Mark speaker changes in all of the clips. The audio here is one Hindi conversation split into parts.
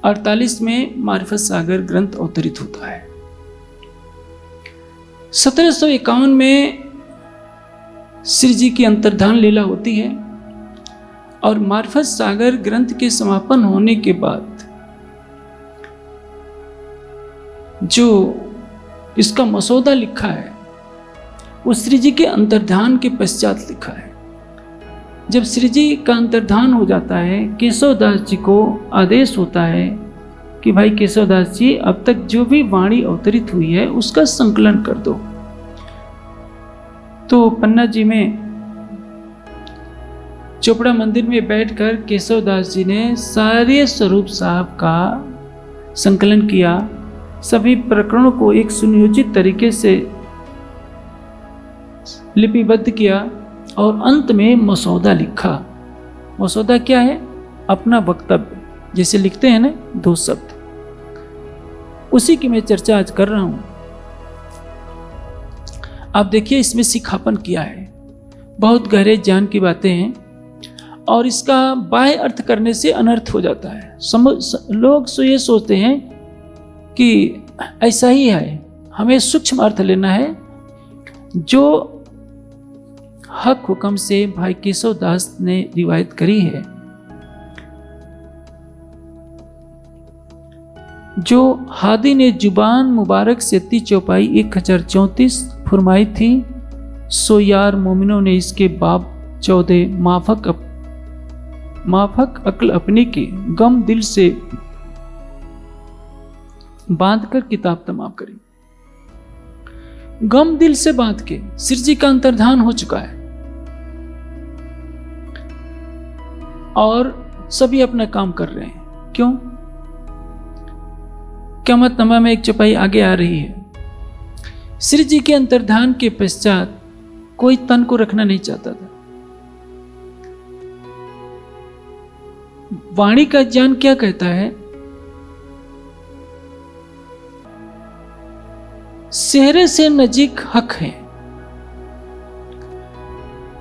Speaker 1: 48 में मारिफत सागर ग्रंथ अवतरित होता है। 1751 में श्री जी की अंतर्धान लीला होती है और मारिफत सागर ग्रंथ के समापन होने के बाद जो इसका मसौदा लिखा है वो श्री जी के अंतर्धान के पश्चात लिखा है। जब श्री जी का अंतर्धान हो जाता है, केशवदास जी को आदेश होता है कि भाई केशवदास जी, अब तक जो भी वाणी अवतरित हुई है उसका संकलन कर दो। तो पन्ना जी में चोपड़ा मंदिर में बैठकर केशवदास जी ने सारे स्वरूप साहब का संकलन किया, सभी प्रकरणों को एक सुनियोजित तरीके से लिपिबद्ध किया और अंत में मसौदा लिखा। मसौदा क्या है? अपना वक्तव्य, जैसे लिखते हैं ना 2 शब्द, उसी की मैं चर्चा आज कर रहा हूं। आप देखिए इसमें सिखापन किया है, बहुत गहरे ज्ञान की बातें हैं और इसका बाह्य अर्थ करने से अनर्थ हो जाता है। लोग ये सोचते हैं कि ऐसा ही है, हमें सूक्ष्म अर्थ लेना है जो हक हुक्म से भाई केशवदास ने रिवायत करी है, जो हादी ने जुबान मुबारक से 34 1034 फरमाई थी, सो यार मोमिनों ने इसके बाब 14 माफक अक्ल अपनी की गम दिल से बांधकर किताब तमाम करी। गम दिल से बांध के श्री जी का अंतर्धान हो चुका है और सभी अपना काम कर रहे हैं। क्यों? क़यामतनामा में एक चौपाई आगे आ रही है। श्री जी के अंतर्धान के पश्चात कोई तन को रखना नहीं चाहता था। वाणी का ज्ञान क्या कहता है? सेहरे से नजीक हक है,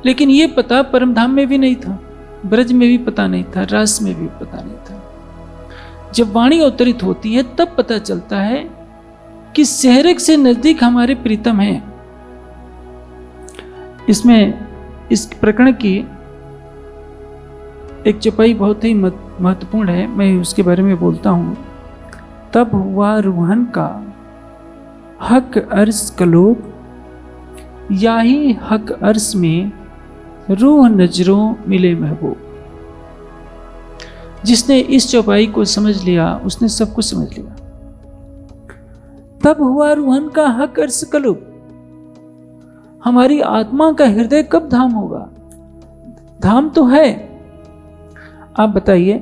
Speaker 1: लेकिन यह पता परमधाम में भी नहीं था, ब्रज में भी पता नहीं था, रास में भी पता नहीं था। जब वाणी अवतरित होती है तब पता चलता है कि सेहरे से नजदीक हमारे प्रीतम हैं। इसमें इस प्रकरण की एक चौपाई बहुत ही महत्वपूर्ण है, मैं उसके बारे में बोलता हूं। तब हुआ रूहन का हक अर्श कलोब, याही हक अर्श में रूह नजरों मिले महबूब। जिसने इस चौपाई को समझ लिया उसने सब कुछ समझ लिया। तब हुआ रूहन का हक अर्श कलोब, हमारी आत्मा का हृदय कब धाम होगा? धाम तो है। आप बताइए,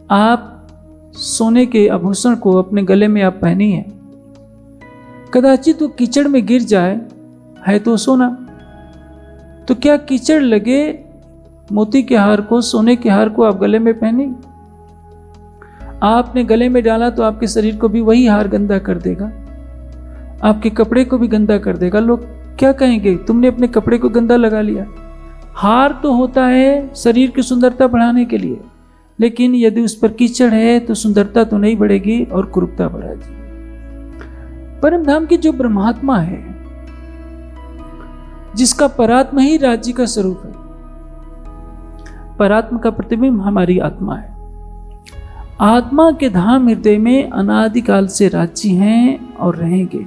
Speaker 1: आप सोने के आभूषण को अपने गले में आप पहनी है, कदाचित वो कीचड़ में गिर जाए, है तो सोना, तो क्या कीचड़ लगे मोती के हार को, सोने के हार को आप गले में पहने? आपने गले में डाला तो आपके शरीर को भी वही हार गंदा कर देगा, आपके कपड़े को भी गंदा कर देगा। लोग क्या कहेंगे? तुमने अपने कपड़े को गंदा लगा लिया। हार तो होता है शरीर की सुंदरता बढ़ाने के लिए, लेकिन यदि उस पर कीचड़ है तो सुंदरता तो नहीं बढ़ेगी और कुरूपता बढ़ेगी। परमधाम की जो ब्रह्मात्मा है, जिसका परात्मा ही राज्य का स्वरूप है, परात्मा का प्रतिबिंब हमारी आत्मा है। आत्मा के धाम हृदय में अनादिकाल से राज्य हैं और रहेंगे,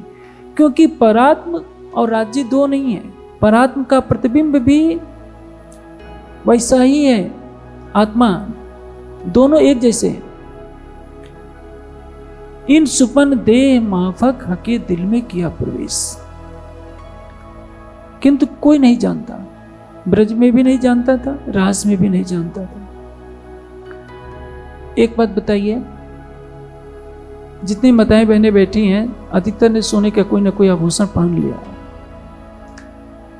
Speaker 1: क्योंकि परात्म और राज्य दो नहीं है। परात्म का प्रतिबिंब भी वैसा ही है, आत्मा, दोनों एक जैसे हैं। इन सुपन देह माफक हके दिल में किया प्रवेश, किंतु कोई नहीं जानता, ब्रज में भी नहीं जानता था, रास में भी नहीं जानता था। एक बात बताइए, जितनी माताएं बहनें बैठी हैं, अधिकतर ने सोने का कोई ना कोई आभूषण पहन लिया।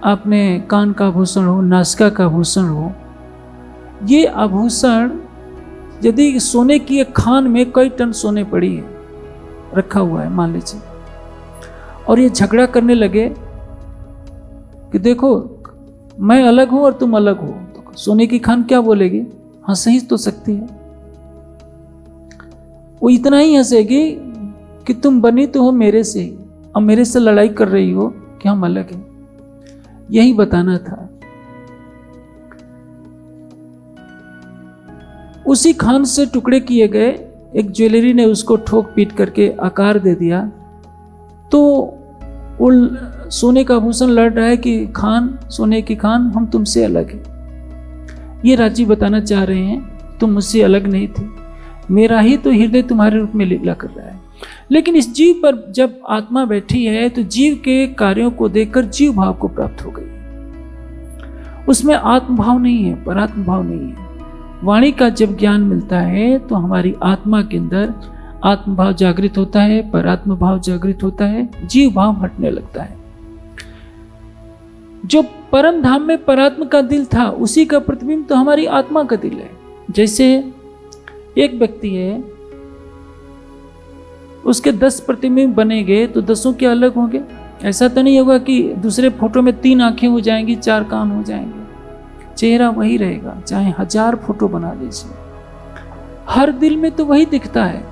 Speaker 1: आपने कान का आभूषण हो, नासिका का आभूषण हो, ये आभूषण यदि सोने की एक खान में कई टन सोने पड़ी है, रखा हुआ है मान लीजिए, और ये झगड़ा करने लगे कि देखो मैं अलग हूं और तुम अलग हो, तो सोने की खान क्या बोलेगी? हाँ, सही तो सकती है। वो इतना ही हंसेगी कि तुम बनी तो हो मेरे से ही, और मेरे से लड़ाई कर रही हो कि हम अलग हैं। यही बताना था। उसी खान से टुकड़े किए गए एक ज्वेलरी ने उसको ठोक पीट करके आकार दे दिया, तो वो सोने का आभूषण लड़ रहा है कि खान, सोने की खान, हम तुमसे अलग हैं। ये राजी बताना चाह रहे हैं तुम मुझसे अलग नहीं थे, मेरा ही तो हृदय तुम्हारे रूप में लीला कर रहा है। लेकिन इस जीव पर जब आत्मा बैठी है तो जीव के कार्यों को देखकर जीव भाव को प्राप्त हो गई। उसमें आत्मभाव नहीं है, परात्म भाव नहीं है। वाणी का जब ज्ञान मिलता है तो हमारी आत्मा के अंदर आत्मभाव जागृत होता है, परात्म भाव जागृत होता है, जीव भाव हटने लगता है। जो परम धाम में परात्म का दिल था उसी का प्रतिबिंब तो हमारी आत्मा का दिल है। जैसे एक व्यक्ति है, उसके 10 प्रतिबिंब बनेंगे तो 10 के अलग होंगे। ऐसा तो नहीं होगा कि दूसरे फोटो में 3 आंखें हो जाएंगी, 4 कान हो जाएंगे। चेहरा वही रहेगा, चाहे 1000 फोटो बना लीजिए, हर दिल में तो वही दिखता है।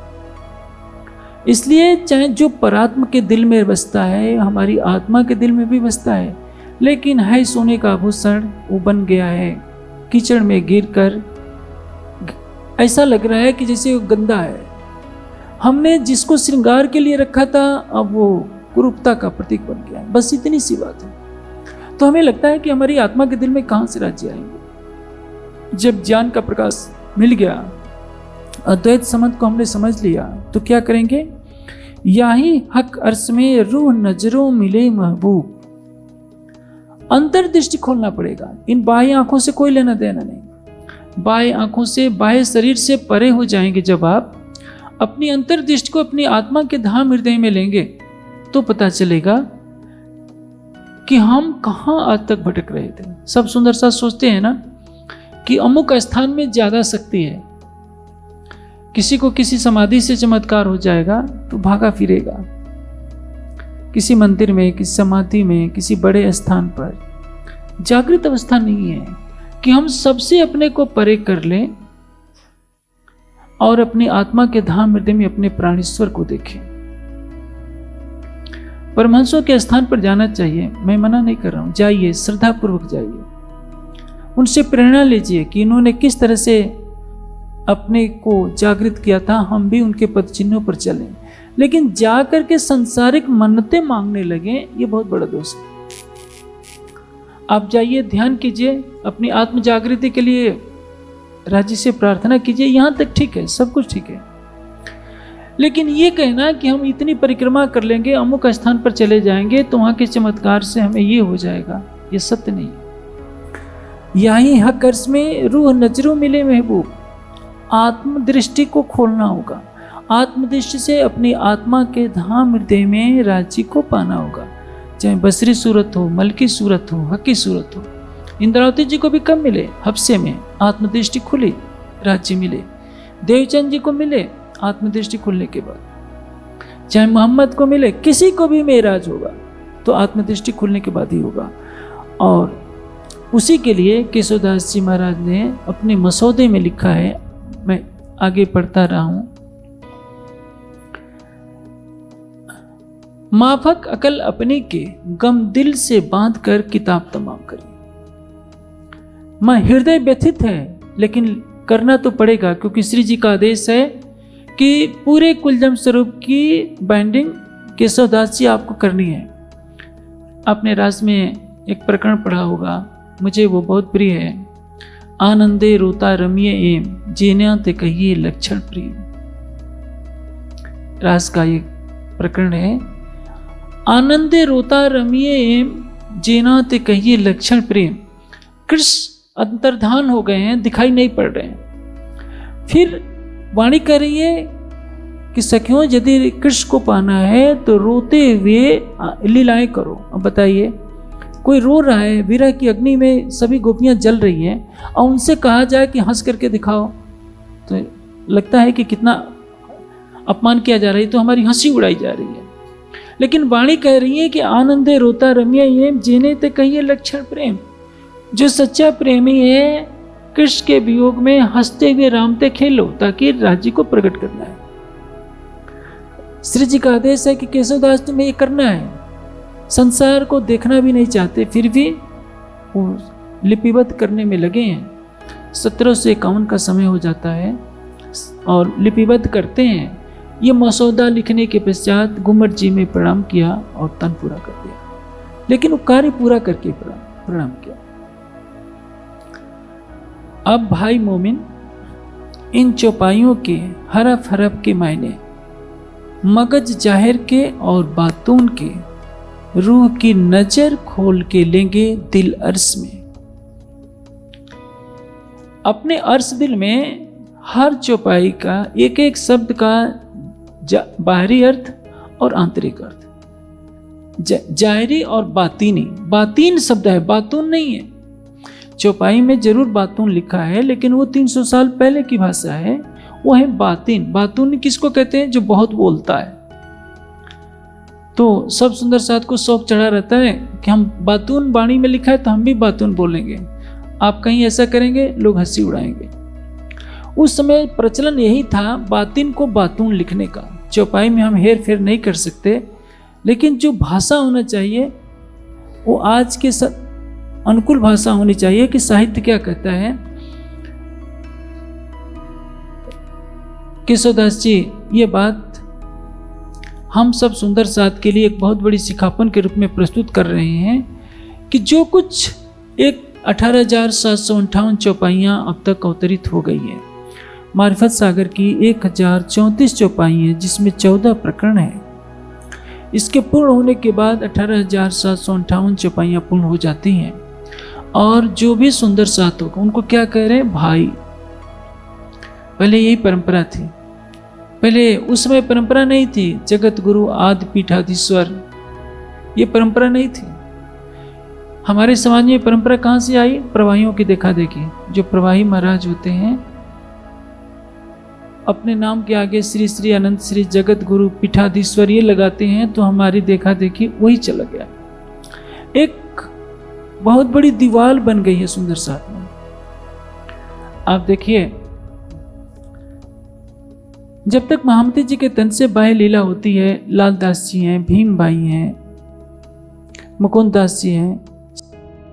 Speaker 1: इसलिए चाहे जो परात्म के दिल में बसता है हमारी आत्मा के दिल में भी बसता है, लेकिन है सोने का आभूषण, वो बन गया है कीचड़ में गिरकर। ऐसा लग रहा है कि जैसे वो गंदा है। हमने जिसको श्रृंगार के लिए रखा था अब वो कुरूपता का प्रतीक बन गया है। बस इतनी सी बात है। तो हमें लगता है कि हमारी आत्मा के दिल में कहां से राज्य आएंगे। जब ज्ञान का प्रकाश मिल गया, अद्वैत संबंध को हमने समझ लिया, तो क्या करेंगे? यही हक अर्श में रूह नजरों मिले महबूब। अंतर्दृष्टि खोलना पड़ेगा। इन बाह्य आंखों से कोई लेना देना नहीं। बाह्य आंखों से, बाह्य शरीर से परे हो जाएंगे। जब आप अपनी अंतर्दृष्टि को अपनी आत्मा के धाम हृदय में लेंगे तो पता चलेगा कि हम कहां आज तक भटक रहे थे। सब सुंदर सा सोचते हैं ना कि अमुक स्थान में ज्यादा शक्ति है, किसी को किसी समाधि से चमत्कार हो जाएगा तो भागा फिरेगा, किसी मंदिर में, किसी समाधि में, किसी बड़े स्थान पर। जागृत अवस्था नहीं है कि हम सबसे अपने को परे कर लें और अपनी आत्मा के धाम हृदय में अपने प्राणेश्वर को देखें। परमहंसों के स्थान पर जाना चाहिए, मैं मना नहीं कर रहा हूं, जाइए, श्रद्धा पूर्वक जाइए, उनसे प्रेरणा लीजिए कि इन्होंने किस तरह से अपने को जागृत किया था, हम भी उनके पद चिन्हों पर चलें। लेकिन जाकर के सांसारिक मन्नतें मांगने लगे, ये बहुत बड़ा दोष है। आप जाइए, ध्यान कीजिए, अपनी आत्म जागृति के लिए राज्य से प्रार्थना कीजिए, यहां तक ठीक है, सब कुछ ठीक है। लेकिन ये कहना कि हम इतनी परिक्रमा कर लेंगे, अमुक स्थान पर चले जाएंगे तो वहां के चमत्कार से हमें ये हो जाएगा, ये सत्य नहीं है। यही हक अर्श में रूह नजरों मिले महबूब। आत्मदृष्टि को खोलना होगा। आत्मदृष्टि से अपनी आत्मा के धाम हृदय में राज्य को पाना होगा। चाहे बसरी सूरत हो, मलकी सूरत हो, हकी सूरत हो। इंद्रावती जी को भी कब मिले? हफ्से में आत्मदृष्टि खुली, राज्य मिले। देवचंद जी को मिले आत्मदृष्टि खुलने के बाद। चाहे मोहम्मद को मिले, किसी को भी मेराज होगा तो आत्मदृष्टि खुलने के बाद ही होगा। और उसी के लिए केशवदास जी महाराज ने अपने मसौदे में लिखा है, मैं आगे पढ़ता रहा हूं। माफक अकल अपने के गम दिल से बांध कर किताब तमाम करी। मां हृदय व्यथित है लेकिन करना तो पड़ेगा, क्योंकि श्री जी का आदेश है कि पूरे कुलजम स्वरूप की बाइंडिंग केशवदास जी आपको करनी है। आपने राज में एक प्रकरण पढ़ा होगा, मुझे वो बहुत प्रिय है। आनंदे रोता रमिए एम जेना ते कहिए लक्षण प्रेम। रास का ये प्रकरण है। आनंदे रोता रमिए एम जेना ते कहिए लक्षण प्रेम। कृष्ण अंतर्धान हो गए हैं, दिखाई नहीं पड़ रहे हैं। फिर वाणी कह रही है कि सखियों, यदि कृष्ण को पाना है तो रोते हुए लीलाएं करो। अब बताइए, कोई रो रहा है, विरह की अग्नि में सभी गोपियां जल रही हैं और उनसे कहा जाए कि हंस करके दिखाओ तो लगता है कि कितना अपमान किया जा रहा है, तो हमारी हंसी उड़ाई जा रही है। लेकिन वाणी कह रही है कि आनंदे रोता रमिया ये जेने ते कहिए लक्षण प्रेम। जो सच्चा प्रेमी है कृष्ण के वियोग में हंसते हुए रामते खेलो, ताकि राज्य को प्रकट करना है। श्री जी का आदेश है कि केशवदास तुम्हें ये करना है। संसार को देखना भी नहीं चाहते, फिर भी वो लिपिबद्ध करने में लगे हैं। 1751 का समय हो जाता है और लिपिबद्ध करते हैं। ये मसौदा लिखने के पश्चात गुम्मट जी में प्रणाम किया और तन पूरा कर दिया, लेकिन वो कार्य पूरा करके प्रणाम किया। अब भाई मोमिन, इन चौपाइयों के हरफ हरफ के मायने मगज जाहिर के और बातून के रूह की नजर खोल के लेंगे दिल अर्श में। अपने अर्श दिल में हर चौपाई का एक एक शब्द का बाहरी अर्थ और आंतरिक अर्थ, जाहिरी और बातीनी। बातीन शब्द है, बातून नहीं है। चौपाई में जरूर बातून लिखा है, लेकिन वो 300 साल पहले की भाषा है, वो है बातीन। बातून किसको कहते हैं? जो बहुत बोलता है। तो सब सुंदर साथ को शौक चढ़ा रहता है कि हम बातून, वाणी में लिखा है तो हम भी बातून बोलेंगे। आप कहीं ऐसा करेंगे, लोग हंसी उड़ाएंगे। उस समय प्रचलन यही था बातिन को बातून लिखने का। चौपाई में हम हेर फेर नहीं कर सकते, लेकिन जो भाषा होना चाहिए वो आज के अनुकूल भाषा होनी चाहिए कि साहित्य क्या कहता है। केशवदास जी ये बात हम सब सुंदर साथ के लिए एक बहुत बड़ी सिखापन के रूप में प्रस्तुत कर रहे हैं कि जो कुछ एक 18,758 चौपाइयाँ अब तक अवतरित हो गई हैं। मारिफत सागर की 1034 चौपाई हैं, जिसमें 14 प्रकरण हैं। इसके पूर्ण होने के बाद 18,758 चौपाइयाँ पूर्ण हो जाती हैं। और जो भी सुंदर साथ होगा उनको क्या कह रहे हैं? भाई। पहले यही परंपरा थी। पहले उस समय परंपरा नहीं थी जगत गुरु आदि पीठाधीश्वर, ये परंपरा नहीं थी। हमारे समाज में परंपरा कहाँ से आई? प्रवाहियों की देखा देखी। जो प्रवाही महाराज होते हैं अपने नाम के आगे श्री श्री अनंत श्री जगत गुरु पीठाधीश्वर ये लगाते हैं, तो हमारी देखा देखी वही चला गया। एक बहुत बड़ी दीवार बन गई है सुंदर साथ में। आप देखिए, जब तक महामती जी के तन से बाह्य लीला होती है, लाल दास जी हैं, भीम भाई हैं, मुकुंद दास जी हैं,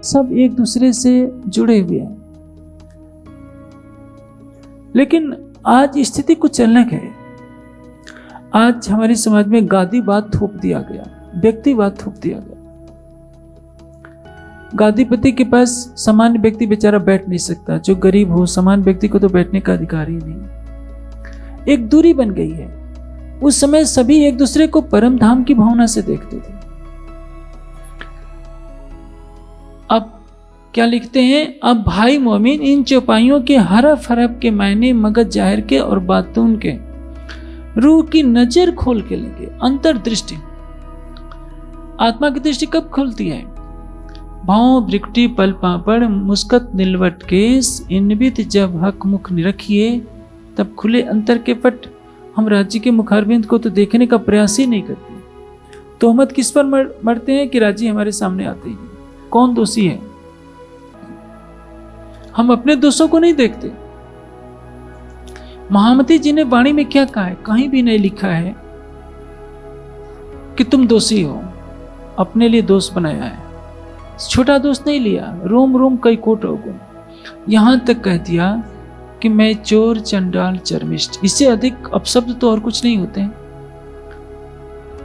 Speaker 1: सब एक दूसरे से जुड़े हुए हैं। लेकिन आज स्थिति कुछ अलग है। आज हमारे समाज में गादीवाद थोप दिया गया, व्यक्तिवाद थोप दिया गया। गादीपति के पास सामान्य व्यक्ति बेचारा बैठ नहीं सकता। जो गरीब हो, सामान्य व्यक्ति को तो बैठने का अधिकार ही नहीं। एक दूरी बन गई है। उस समय सभी एक दूसरे को परम धाम की भावना से देखते थे। अब क्या लिखते हैं? अब भाई मोमिन, इन चौपाइयों के हरफ हरफ के मायने मगज जाहिर के और बातून के रूह की नजर खोल के लेंगे। अंतर्दृष्टि, आत्मा की दृष्टि कब खुलती है? भाव भ्रिकुटी पल पापड़ मुस्कत निलवट केस, इनबित जब हक मुख निरखिए तब खुले अंतर के पट। हम राज्य के मुखारबिंद को तो देखने का प्रयास ही नहीं करते। तोहमत किस पर मरते हैं कि राज्य हमारे सामने आते हैं। कौन दोषी है? हम अपने दोषों को नहीं देखते। महामती जी ने वाणी में क्या कहा है? कहीं भी नहीं लिखा है कि तुम दोषी हो। अपने लिए दोष बनाया है, छोटा दोष नहीं लिया। रोम रोम कई कोट अवगुण, यहां तक कह दिया कि मैं चोर चंडाल चर्मिष्ठ। इससे अधिक अपशब्द तो और कुछ नहीं होते हैं।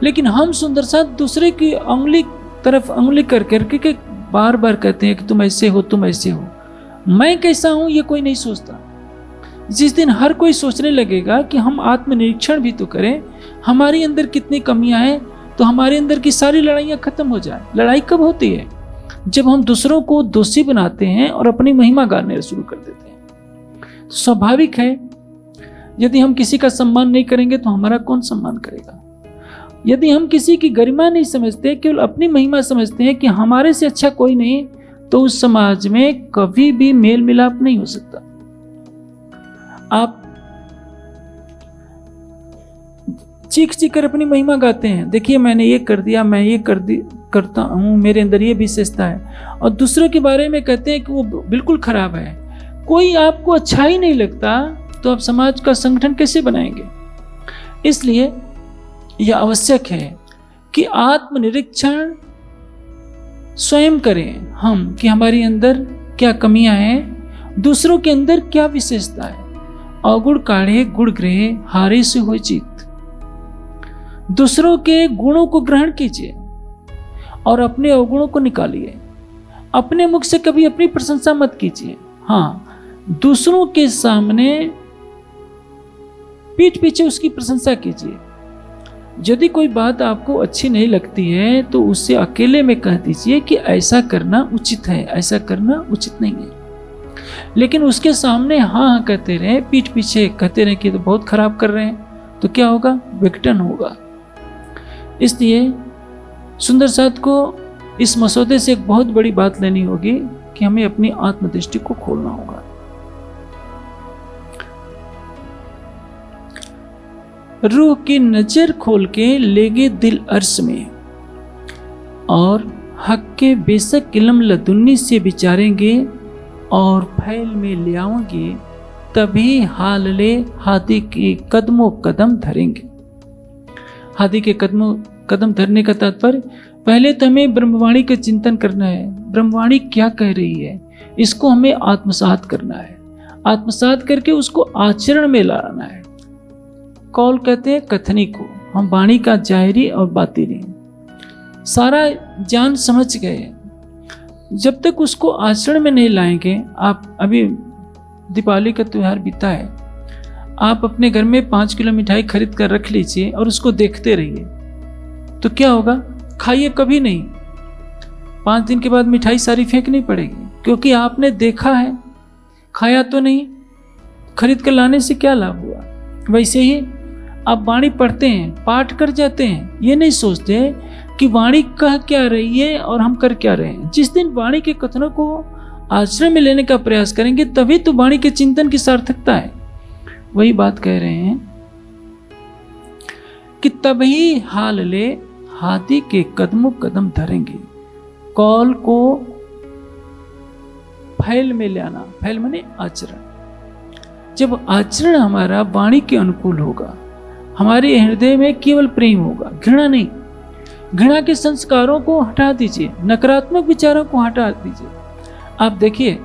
Speaker 1: लेकिन हम सुंदर साथ दूसरे की अंगुली तरफ अंगुली कर करके के बार बार कहते हैं कि तुम ऐसे हो, तुम ऐसे हो। मैं कैसा हूं ये कोई नहीं सोचता। जिस दिन हर कोई सोचने लगेगा कि हम आत्मनिरीक्षण भी तो करें, हमारे अंदर कितनी कमियां हैं, तो हमारे अंदर की सारी लड़ाइयां खत्म हो जाए। लड़ाई कब होती है? जब हम दूसरों को दोषी बनाते हैं और अपनी महिमा गाने शुरू कर देते हैं। तो स्वाभाविक है, यदि हम किसी का सम्मान नहीं करेंगे तो हमारा कौन सम्मान करेगा? यदि हम किसी की गरिमा नहीं समझते, केवल अपनी महिमा समझते हैं कि हमारे से अच्छा कोई नहीं, तो उस समाज में कभी भी मेल मिलाप नहीं हो सकता। आप चीख चीख कर अपनी महिमा गाते हैं, देखिए मैंने ये कर दिया, मैं ये करता हूं, मेरे अंदर ये विशेषता है, और दूसरों के बारे में कहते हैं कि वो बिल्कुल खराब है। कोई आपको अच्छा ही नहीं लगता तो आप समाज का संगठन कैसे बनाएंगे? इसलिए यह आवश्यक है कि आत्मनिरीक्षण स्वयं करें हम कि हमारे अंदर क्या कमियां हैं, दूसरों के अंदर क्या विशेषता है। अवगुण काढ़े गुण ग्रहे, हारे से हो जीत। दूसरों के गुणों को ग्रहण कीजिए और अपने अवगुणों को निकालिए। अपने मुख से कभी अपनी प्रशंसा मत कीजिए। हाँ, दूसरों के सामने पीठ पीछे उसकी प्रशंसा कीजिए। यदि कोई बात आपको अच्छी नहीं लगती है तो उससे अकेले में कह दीजिए कि ऐसा करना उचित है, ऐसा करना उचित नहीं है। लेकिन उसके सामने हाँ हाँ कहते रहे, पीठ पीछे कहते रहे कि तो बहुत खराब कर रहे हैं, तो क्या होगा? विघटन होगा। इसलिए सुंदर साथ को इस मसौदे से एक बहुत बड़ी बात लेनी होगी कि हमें अपनी आत्मदृष्टि को खोलना होगा। रूह की नजर खोल के लेगे दिल अर्श में, और हक के बेशक इल्म लदुन्नी से विचारेंगे और फैल में ले आएंगे, तभी हाल ले हाथी के कदमों कदम धरेंगे। हाथी के कदमों कदम धरने का तात्पर्य, पहले तो हमें ब्रह्मवाणी का चिंतन करना है। ब्रह्मवाणी क्या कह रही है, इसको हमें आत्मसात करना है। आत्मसात करके उसको आचरण में लाना है। कौल कहते हैं कथनी को, हम वाणी का जाहिरी और बातिनी सारा जान समझ गए। जब तक उसको आचरण में नहीं लाएंगे, आप अभी दीपावली का त्यौहार बीता है, आप अपने घर में 5 किलो मिठाई खरीद कर रख लीजिए और उसको देखते रहिए, तो क्या होगा? खाइए कभी नहीं, 5 दिन के बाद मिठाई सारी फेंकनी पड़ेगी, क्योंकि आपने देखा है, खाया तो नहीं। खरीद कर लाने से क्या लाभ हुआ? वैसे ही आप वाणी पढ़ते हैं, पाठ कर जाते हैं, ये नहीं सोचते कि वाणी कह क्या रही है और हम कर क्या रहे हैं। जिस दिन वाणी के कथनों को आश्रय में लेने का प्रयास करेंगे, तभी तो वाणी के चिंतन की सार्थकता है। वही बात कह रहे हैं कि तभी हाल ले हाथी के कदमों कदम धरेंगे। कौल को फैल में ले आना, फैल माने आचरण। जब आचरण हमारा वाणी के अनुकूल होगा, हमारे हृदय में केवल प्रेम होगा, घृणा नहीं। घृणा के संस्कारों को हटा दीजिए, नकारात्मक विचारों को हटा दीजिए। आप देखिए,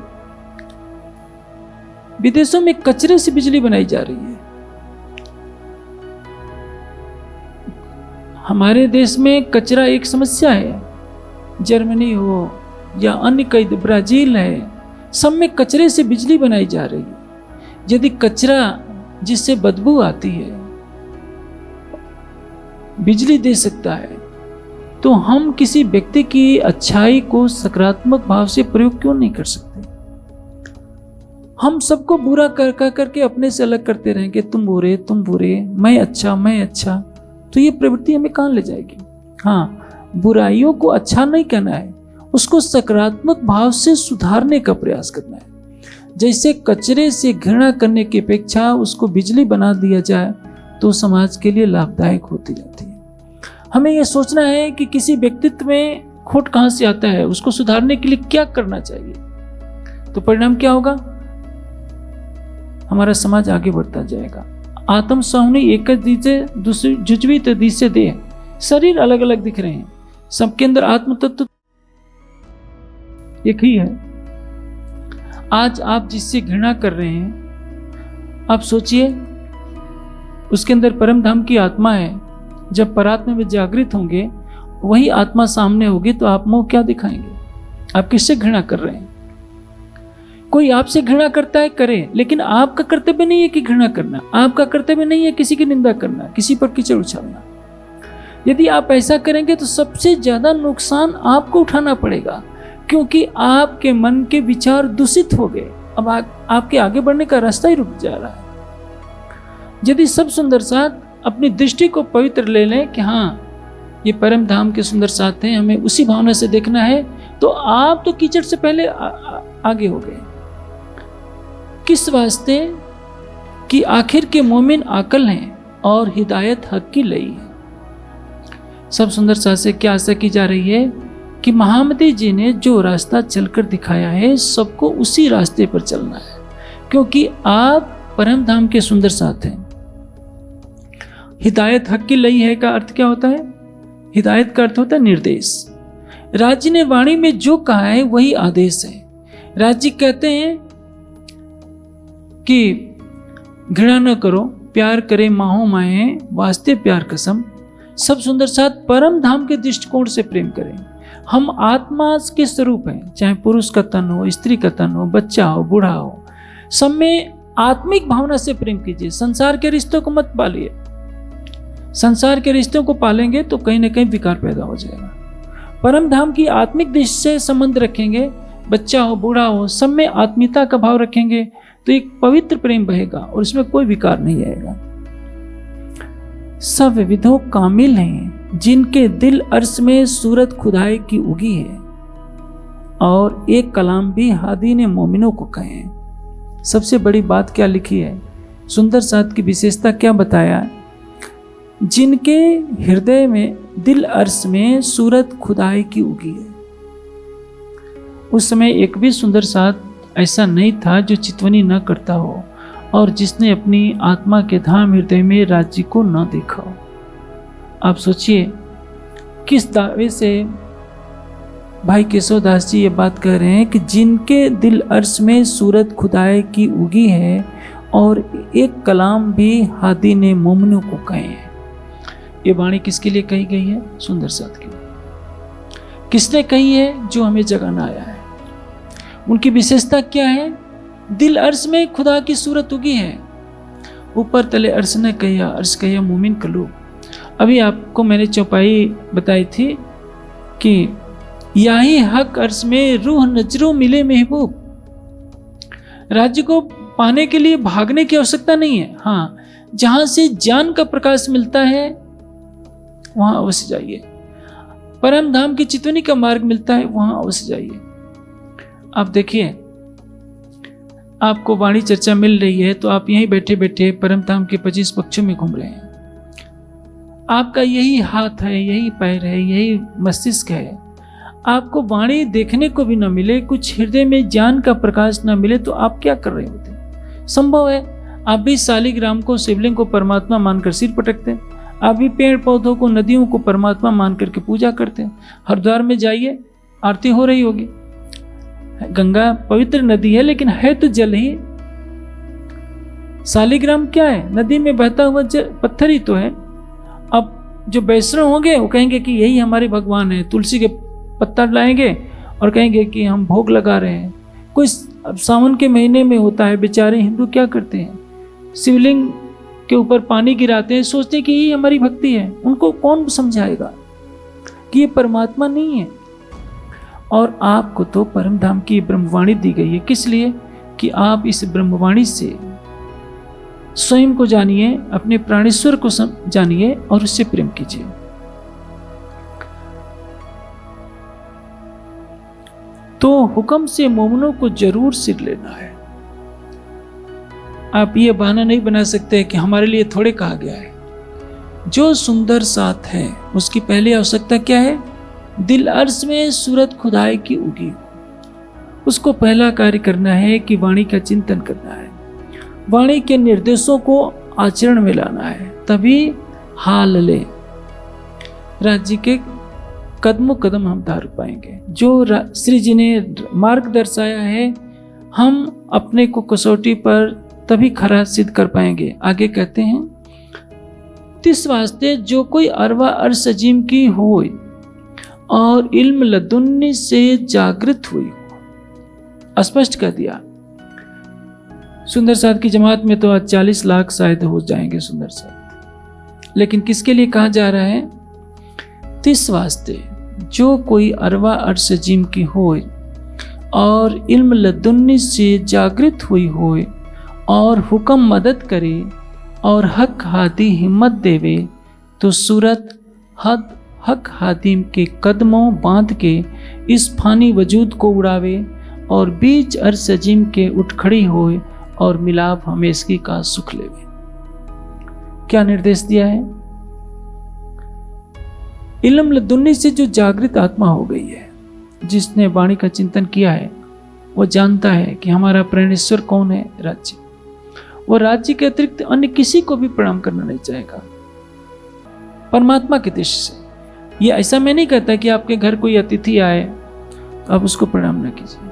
Speaker 1: विदेशों में कचरे से बिजली बनाई जा रही है। हमारे देश में कचरा एक समस्या है। जर्मनी हो या अन्य कई, ब्राजील है, सब में कचरे से बिजली बनाई जा रही है। यदि कचरा जिससे बदबू आती है बिजली दे सकता है, तो हम किसी व्यक्ति की अच्छाई को सकारात्मक भाव से प्रयोग क्यों नहीं कर सकते? हम सबको बुरा कर करके अपने से अलग करते रहेंगे, तुम बुरे, तुम बुरे, मैं अच्छा, मैं अच्छा, तो ये प्रवृत्ति हमें कहाँ ले जाएगी? हाँ, बुराइयों को अच्छा नहीं कहना है, उसको सकारात्मक भाव से सुधारने का प्रयास करना है। जैसे कचरे से घृणा करने की अपेक्षा उसको बिजली बना दिया जाए तो समाज के लिए लाभदायक होती जाती है। हमें यह सोचना है कि किसी व्यक्तित्व में खोट कहां से आता है, उसको सुधारने के लिए क्या करना चाहिए, तो परिणाम क्या होगा? हमारा समाज आगे बढ़ता जाएगा। आत्म सौनी एक दीजे दूसरी जुजवी तो दीसे दे, शरीर अलग अलग दिख रहे हैं, सबके अंदर आत्म तत्व एक ही है। आज आप जिससे घृणा कर रहे हैं, आप सोचिए उसके अंदर परम धाम की आत्मा है। जब परात्मा में जागृत होंगे, वही आत्मा सामने होगी, तो आप मुंह क्या दिखाएंगे? आप किससे घृणा कर रहे हैं? कोई आपसे घृणा करता है, करे, लेकिन आपका कर्तव्य नहीं है कि घृणा करना। आपका कर्तव्य नहीं है किसी की निंदा करना, किसी पर कीचड़ उछालना। यदि आप ऐसा करेंगे तो सबसे ज्यादा नुकसान आपको उठाना पड़ेगा, क्योंकि आपके मन के विचार दूषित हो गए। अब आपके आगे बढ़ने का रास्ता ही रुक जा रहा है। यदि सब सुंदर साथ अपनी दृष्टि को पवित्र ले लें कि हाँ, ये परम धाम के सुंदर साथ हैं, हमें उसी भावना से देखना है, तो आप तो कीचड़ से पहले आगे हो गए। किस वास्ते? कि आखिर के मोमिन आकल हैं और हिदायत हक की लई है। सब सुंदर साथ से क्या आशा की जा रही है कि महामती जी ने जो रास्ता चलकर दिखाया है, सबको उसी रास्ते पर चलना है, क्योंकि आप परम धाम के सुंदर साथ हैं। हिदायत हक की लई है का अर्थ क्या होता है? हिदायत का अर्थ होता है निर्देश। राज्य ने वाणी में जो कहा है वही आदेश है। राज्य कहते हैं कि घृणा न करो, प्यार करे माहो माहे, वास्ते प्यार कसम, सब सुंदर साथ परम धाम के दृष्टिकोण से प्रेम करें। हम आत्मा के स्वरूप हैं, चाहे पुरुष का तन हो, स्त्री का तन हो, बच्चा हो, बूढ़ा हो, सब में आत्मिक भावना से प्रेम कीजिए। संसार के रिश्तों को मत पालिए। संसार के रिश्तों को पालेंगे तो कहीं ना कहीं विकार पैदा हो जाएगा। परम धाम की आत्मिक दृष्टि से संबंध रखेंगे, बच्चा हो, बूढ़ा हो, सब में आत्मीयता का भाव रखेंगे तो एक पवित्र प्रेम बहेगा और इसमें कोई विकार नहीं आएगा। सब विविधों कामिल हैं जिनके दिल अर्श में सूरत खुदाई की उगी है, और एक कलाम भी हादी ने मोमिनों को कहे हैं। सबसे बड़ी बात क्या लिखी है? सुंदर साथ की विशेषता क्या बताया? जिनके हृदय में दिल अर्श में सूरत खुदाई की उगी है। उस समय एक भी सुंदर साथ ऐसा नहीं था जो चितवनी न करता हो और जिसने अपनी आत्मा के धाम हृदय में राज्य को न देखा हो। आप सोचिए किस दावे से भाई केशव दास जी ये बात कह रहे हैं कि जिनके दिल अर्श में सूरत खुदाई की उगी है और एक कलाम भी हादी ने मोमिनों को कहे हैं। ये वाणी किसके लिए कही गई है? सुंदर साथ के लिए। किसने कही है? जो हमें जगाना आया है। उनकी विशेषता क्या है? दिल अर्श में खुदा की सूरत उगी है। ऊपर तले अर्श ने कहिया, अर्श कहिया मोमिन कलूब। अभी आपको मैंने चौपाई बताई थी कि यही हक अर्श में रूह नजरों मिले महबूब। राज्य को पाने के लिए भागने की आवश्यकता नहीं है। हाँ, जहां से ज्ञान का प्रकाश मिलता है वहां अवश्य जाइए। परम धाम की चितवनी का मार्ग मिलता है वहां अवश्य जाइए। आप देखिए, आपको वाणी चर्चा मिल रही है तो आप यहीं बैठे बैठे परम धाम के 25 पक्षों में घूम रहे हैं। आपका यही हाथ है, यही पैर है, यही मस्तिष्क है। आपको वाणी देखने को भी न मिले, कुछ हृदय में ज्ञान का प्रकाश न मिले तो आप क्या कर रहे होते? संभव है आप भी शालिग्राम को, शिवलिंग को परमात्मा मानकर सिर पटकते हैं। आप भी पेड़ पौधों को, नदियों को परमात्मा मान करके पूजा करते हैं। हरिद्वार में जाइए, आरती हो रही होगी। गंगा पवित्र नदी है लेकिन है तो जल ही। शालिग्राम क्या है? नदी में बहता हुआ पत्थर ही तो है। अब जो वैष्णव होंगे वो कहेंगे कि यही हमारे भगवान है। तुलसी के पत्ता लाएंगे और कहेंगे कि हम भोग लगा रहे हैं। कोई सावन के महीने में होता है, बेचारे हिंदू क्या करते हैं? शिवलिंग के ऊपर पानी गिराते हैं, सोचते हैं कि यही हमारी भक्ति है। उनको कौन समझाएगा कि ये परमात्मा नहीं है? और आपको तो परम धाम की ब्रह्मवाणी दी गई है। किस लिए? कि आप इस ब्रह्मवाणी से स्वयं को जानिए, अपने प्राणेश्वर को जानिए और उससे प्रेम कीजिए। तो हुक्म से मोमिनों को जरूर सिर लेना है। आप ये बहाना नहीं बना सकते कि हमारे लिए थोड़े कहा गया है। जो सुंदर साथ है उसकी पहली आवश्यकता क्या है? दिल अर्श में सूरत खुदाई की उगी। उसको पहला कार्य करना है कि वाणी का चिंतन करना है, वाणी के निर्देशों को आचरण में लाना है, तभी हाल ले राज्य के कदमों कदम हम धार पाएंगे। जो श्री जी ने मार्ग दर्शाया है, हम अपने को कसौटी पर तभी खरा सिद्ध कर पाएंगे। आगे कहते हैं, तिस वास्ते जो कोई अरवा अर्श अजीम की हो और इल्म लदुन्नी से जागृत हुई हो। स्पष्ट कर दिया। सुंदर साथ की जमात में तो आज 40 लाख शायद हो जाएंगे सुंदर साथ, लेकिन किसके लिए कहा जा रहा है? तिस वास्ते जो कोई अरवा अर्श अजीम की होए और इल्म लदुन्नी से जागृत हुई होए और हुक्म मदद करे और हक हादी हिम्मत देवे तो सूरत हक हादिम के कदमों बांध के इस फानी वजूद को उड़ावे और बीच अर्श अजीम के उठ खड़ी होए और मिलाप हमेशगी का सुख लेवे। क्या निर्देश दिया है? इल्म लदुन्नी से जो जागृत आत्मा हो गई है, जिसने वाणी का चिंतन किया है, वो जानता है कि हमारा प्राणेश्वर कौन है? राज्य। वो राज्य के अतिरिक्त अन्य किसी को भी प्रणाम करना नहीं चाहेगा। परमात्मा की दृष्टि से। ये ऐसा मैं नहीं कहता कि आपके घर कोई अतिथि आए तो आप उसको प्रणाम न कीजिए।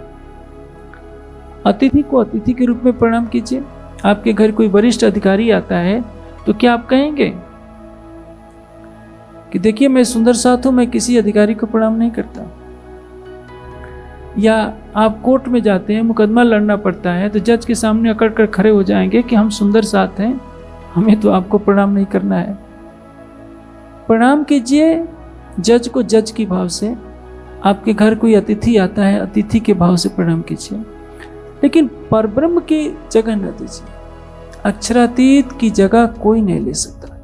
Speaker 1: अतिथि को अतिथि के रूप में प्रणाम कीजिए। आपके घर कोई वरिष्ठ अधिकारी आता है तो क्या आप कहेंगे कि देखिए मैं सुंदर साथ हूं, मैं किसी अधिकारी को प्रणाम नहीं करता? या आप कोर्ट में जाते हैं, मुकदमा लड़ना पड़ता है, तो जज के सामने अकड़ कर खड़े हो जाएंगे कि हम सुंदर साथ हैं, हमें तो आपको प्रणाम नहीं करना है। प्रणाम कीजिए जज को जज की भाव से। आपके घर कोई अतिथि आता है, अतिथि के भाव से प्रणाम कीजिए, लेकिन परब्रह्म की जगह न दीजिए। अक्षरातीत की जगह कोई नहीं ले सकता।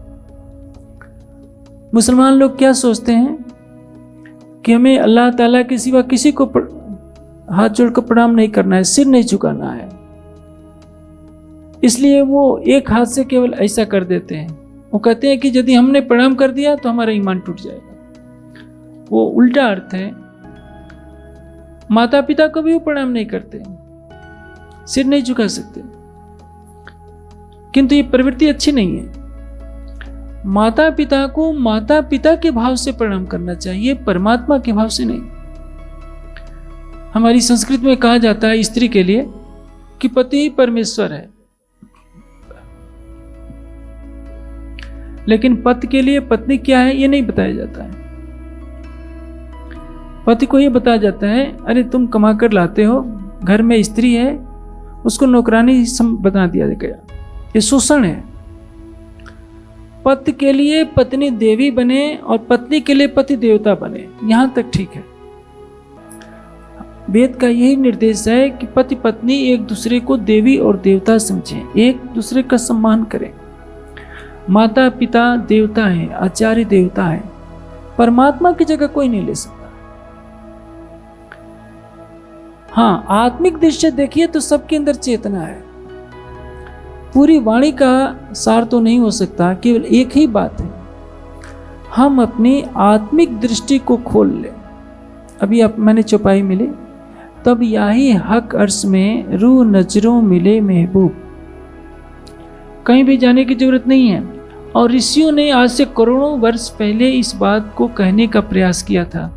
Speaker 1: मुसलमान लोग क्या सोचते हैं कि हमें अल्लाह ताला के सिवा किसी को हाथ जोड़कर प्रणाम नहीं करना है, सिर नहीं झुकाना है, इसलिए वो एक हाथ से केवल ऐसा कर देते हैं। वो कहते हैं कि यदि हमने प्रणाम कर दिया तो हमारा ईमान टूट जाएगा। वो उल्टा अर्थ है। माता पिता को भी वो प्रणाम नहीं करते, सिर नहीं झुका सकते, किंतु ये प्रवृत्ति अच्छी नहीं है। माता पिता को माता पिता के भाव से प्रणाम करना चाहिए, परमात्मा के भाव से नहीं। हमारी संस्कृत में कहा जाता है स्त्री के लिए कि पति ही परमेश्वर है, लेकिन पति के लिए पत्नी क्या है ये नहीं बताया जाता है। पति को ये बताया जाता है अरे तुम कमा कर लाते हो, घर में स्त्री है उसको नौकरानी बना दिया गया, ये शोषण है। पति के लिए पत्नी देवी बने और पत्नी के लिए पति देवता बने, यहां तक ठीक है। वेद का यही निर्देश है कि पति पत्नी एक दूसरे को देवी और देवता समझें, एक दूसरे का सम्मान करें। माता पिता देवता हैं, आचार्य देवता हैं, परमात्मा की जगह कोई नहीं ले सकता। हाँ, आत्मिक दृष्टि देखिए तो सबके अंदर चेतना है। पूरी वाणी का सार तो नहीं हो सकता, केवल एक ही बात है, हम अपनी आत्मिक दृष्टि को खोल लें। अभी आप मैंने चौपाई मिली, तब यही हक अर्श में रूह नजरों मिले महबूब। कहीं भी जाने की जरूरत नहीं है। और ऋषियों ने आज से करोड़ों वर्ष पहले इस बात को कहने का प्रयास किया था,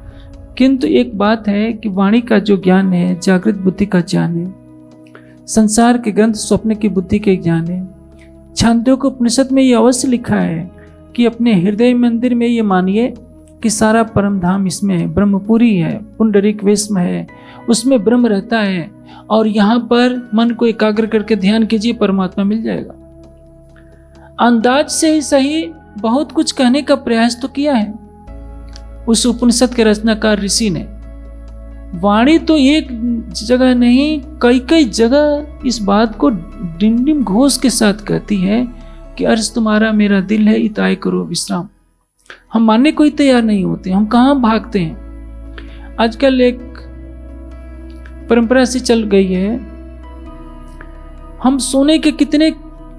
Speaker 1: किंतु एक बात है कि वाणी का जो ज्ञान है जागृत बुद्धि का ज्ञान है, संसार के ग्रंथ स्वप्न की बुद्धि के ज्ञान है। छांदोग्य उपनिषद में यह अवश्य लिखा है कि अपने हृदय मंदिर में ये मानिए कि सारा परम धाम इसमें है, ब्रह्मपुरी है, पुंडरीक वेश्म है, उसमें ब्रह्म रहता है, और यहाँ पर मन को एकाग्र करके ध्यान कीजिए, परमात्मा मिल जाएगा। अंदाज से ही सही बहुत कुछ कहने का प्रयास तो किया है उस उपनिषद के रचनाकार ऋषि ने। वाणी तो एक जगह नहीं, कई कई जगह इस बात को डिंडिम घोष के साथ कहती है कि अर्ज तुम्हारा मेरा दिल है, इताए करो विश्राम। हम मानने को ही तैयार नहीं होते, हम कहाँ भागते हैं। आजकल एक परंपरा से चल गई है, हम सोने के कितने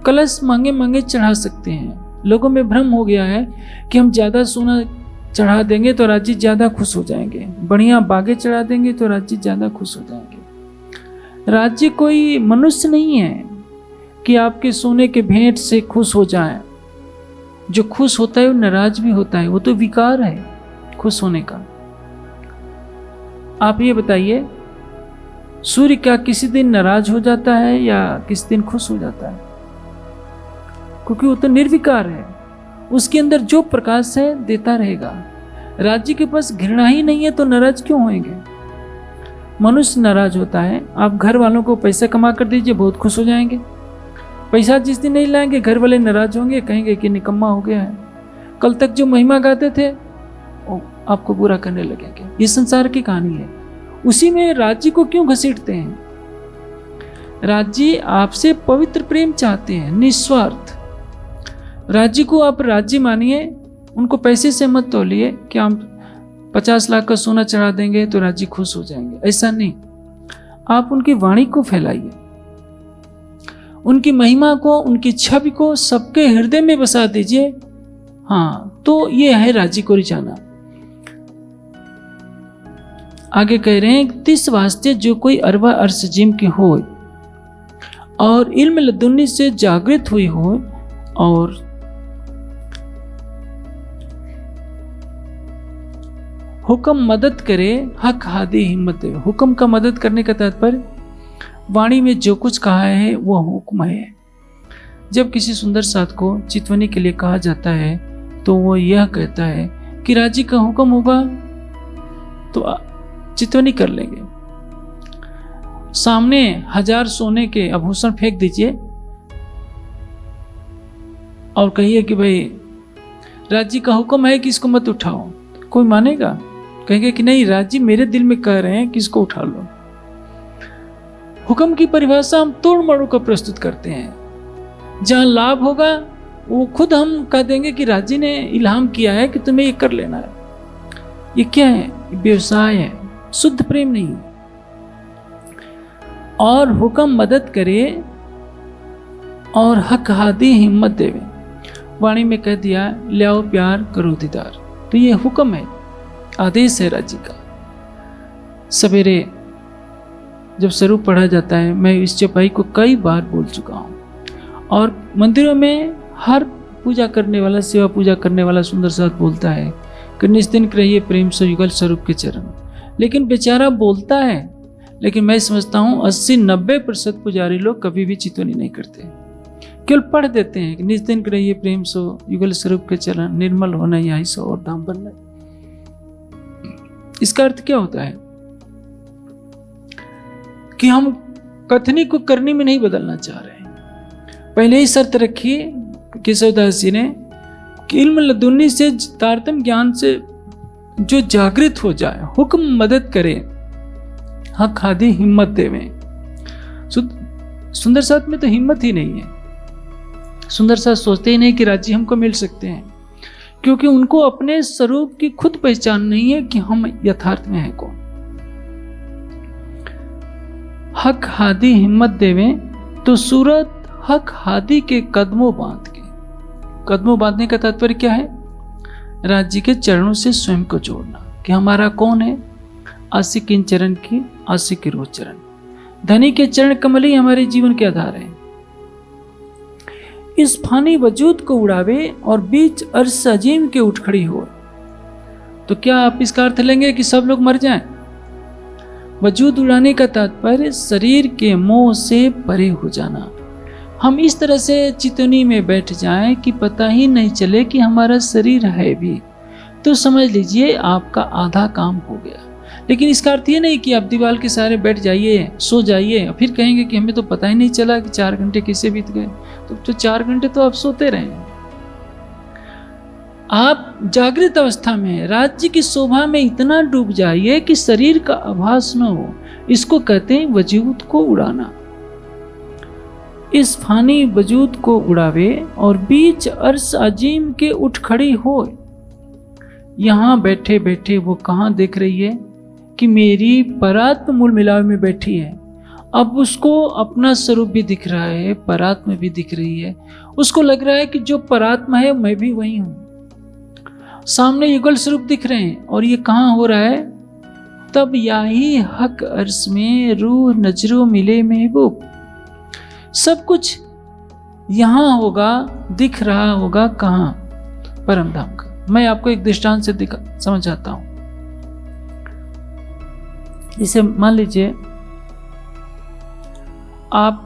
Speaker 1: कलश महंगे महंगे चढ़ा सकते हैं। लोगों में भ्रम हो गया है कि हम ज्यादा सोना चढ़ा देंगे तो राज्य ज्यादा खुश हो जाएंगे, बढ़िया बागे चढ़ा देंगे तो राज्य ज्यादा खुश हो जाएंगे। राज्य कोई मनुष्य नहीं है कि आपके सोने के भेंट से खुश हो जाए। जो खुश होता है वो नाराज भी होता है, वो तो विकार है खुश होने का। आप ये बताइए, सूर्य क्या किसी दिन नाराज हो जाता है या किसी दिन खुश हो जाता है? क्योंकि वो तो निर्विकार है, उसके अंदर जो प्रकाश है देता रहेगा। राज्य के पास घृणा ही नहीं है तो नाराज क्यों होंगे? मनुष्य नाराज होता है। आप घर वालों को पैसा कमा कर दीजिए, बहुत खुश हो जाएंगे। पैसा जिस दिन नहीं लाएंगे घर वाले नाराज होंगे, कहेंगे कि निकम्मा हो गया है। कल तक जो महिमा गाते थे वो आपको बुरा करने लगेंगे। ये संसार की कहानी है। उसी में राज्य को क्यों घसीटते हैं? राज्य आपसे पवित्र प्रेम चाहते हैं, निस्वार्थ। राज्य को आप राज्य मानिए, उनको पैसे से मत तोलिए कि हम 50 लाख का सोना चढ़ा देंगे तो राज्य खुश हो जाएंगे। ऐसा नहीं, आप उनकी वाणी को फैलाइए, उनकी महिमा को, उनकी छवि को सबके हृदय में बसा दीजिए। हाँ, तो ये है राज्य को रिझाना। आगे कह रहे हैं, तिस वास्ते जो कोई अरवा अर्श जिम की हो और इल्म लदुन्नी से जागृत हुई हो और हुक्म मदद करे, हक हादी हिम्मत दे। हुक्म का मदद करने का तात्पर्य वाणी में जो कुछ कहा है वो हुक्म है। जब किसी सुंदर साथ को चितवनी के लिए कहा जाता है तो वो यह कहता है कि राजी का हुक्म होगा तो चितवनी कर लेंगे। सामने 1000 सोने के आभूषण फेंक दीजिए और कहिए कि भाई राजी का हुक्म है कि इसको मत उठाओ, कोई मानेगा? कहेंगे कि नहीं, राजी मेरे दिल में कह रहे हैं कि इसको उठा लो। हुक्म की परिभाषा हम तोड़ मरोड़ कर प्रस्तुत करते हैं। जहां लाभ होगा वो खुद हम कह देंगे कि राजी ने इल्हाम किया है कि तुम्हें ये कर लेना है। ये क्या है? व्यवसाय है, शुद्ध प्रेम नहीं। और हुक्म मदद करे और हक हादी हिम्मत देवे। वाणी में कह दिया ले आओ प्यार करो दीदार, तो ये हुक्म है, आदेश है राजी का। सवेरे जब स्वरूप पढ़ा जाता है, मैं इस चौपाई को कई बार बोल चुका हूँ, और मंदिरों में हर पूजा करने वाला, सेवा पूजा करने वाला सुंदर साथ बोलता है कि निस्दिन रहिए प्रेम से युगल स्वरूप के चरण। लेकिन बेचारा बोलता है, लेकिन मैं समझता हूँ 80-90% पुजारी लोग कभी भी चितवनी नहीं करते, केवल पढ़ देते हैं कि निस्दिन रहिए प्रेम सो युगल स्वरूप के चरण, निर्मल होना यही सो और धाम बनना। इसका अर्थ क्या होता है कि हम कथनी को करनी में नहीं बदलना चाह रहे हैं। पहले ही शर्त रखी केशवदास जी ने कि इल्म लदुन्नी से, तारतम्य ज्ञान से जो जागृत हो जाए, हुक्म मदद करे, हक हादी हिम्मत देवे। सुंदर साथ में तो हिम्मत ही नहीं है। सुंदर साथ सोचते ही नहीं कि राजी हमको मिल सकते हैं, क्योंकि उनको अपने स्वरूप की खुद पहचान नहीं है कि हम यथार्थ में हैं कौन। हक हादी हिम्मत देवे तो सूरत हक हादी के कदमों बांध के। कदमों बांधने का तात्पर्य क्या है? राज्य के चरणों से स्वयं को जोड़ना कि हमारा कौन है। आशिक इन चरण की, आशिक की रोज चरण। धनी के चरण कमल ही हमारे जीवन के आधार है। इस फानी वजूद को उड़ावे और बीच अर्श अजीम के उठ खड़ी हो। तो क्या आप इसका अर्थ लेंगे कि सब लोग मर जाएं? वजूद उड़ाने का तात्पर्य शरीर के मोह से परे हो जाना। हम इस तरह से चितवनी में बैठ जाएं कि पता ही नहीं चले कि हमारा शरीर है भी, तो समझ लीजिए आपका आधा काम हो गया। लेकिन इसका अर्थ ये नहीं कि आप दीवार के सहारे बैठ जाइए, सो जाइए, फिर कहेंगे कि हमें तो पता ही नहीं चला कि 4 घंटे कैसे बीत गए। तो 4 घंटे तो आप सोते रहे। आप जागृत अवस्था में राज्य की शोभा में इतना डूब जाइए कि शरीर का आभास न हो। इसको कहते हैं वजूद को उड़ाना। इस फानी वजूद को उड़ावे और बीच अर्श अजीम के उठ खड़ी हो। यहां बैठे बैठे वो कहां देख रही है कि मेरी परात्म मूल मिलाव में बैठी है। अब उसको अपना स्वरूप भी दिख रहा है, परात्म भी दिख रही है। उसको लग रहा है कि जो परात्म है मैं भी वही हूं। सामने युगल स्वरूप दिख रहे हैं, और ये कहां हो रहा है? तब यही हक अर्श में रूह नजरों मिले महबूब। सब कुछ यहां होगा, दिख रहा होगा कहां? परम धाम का। मैं आपको एक दृष्टांत से समझाता हूं। इसे मान लीजिए आप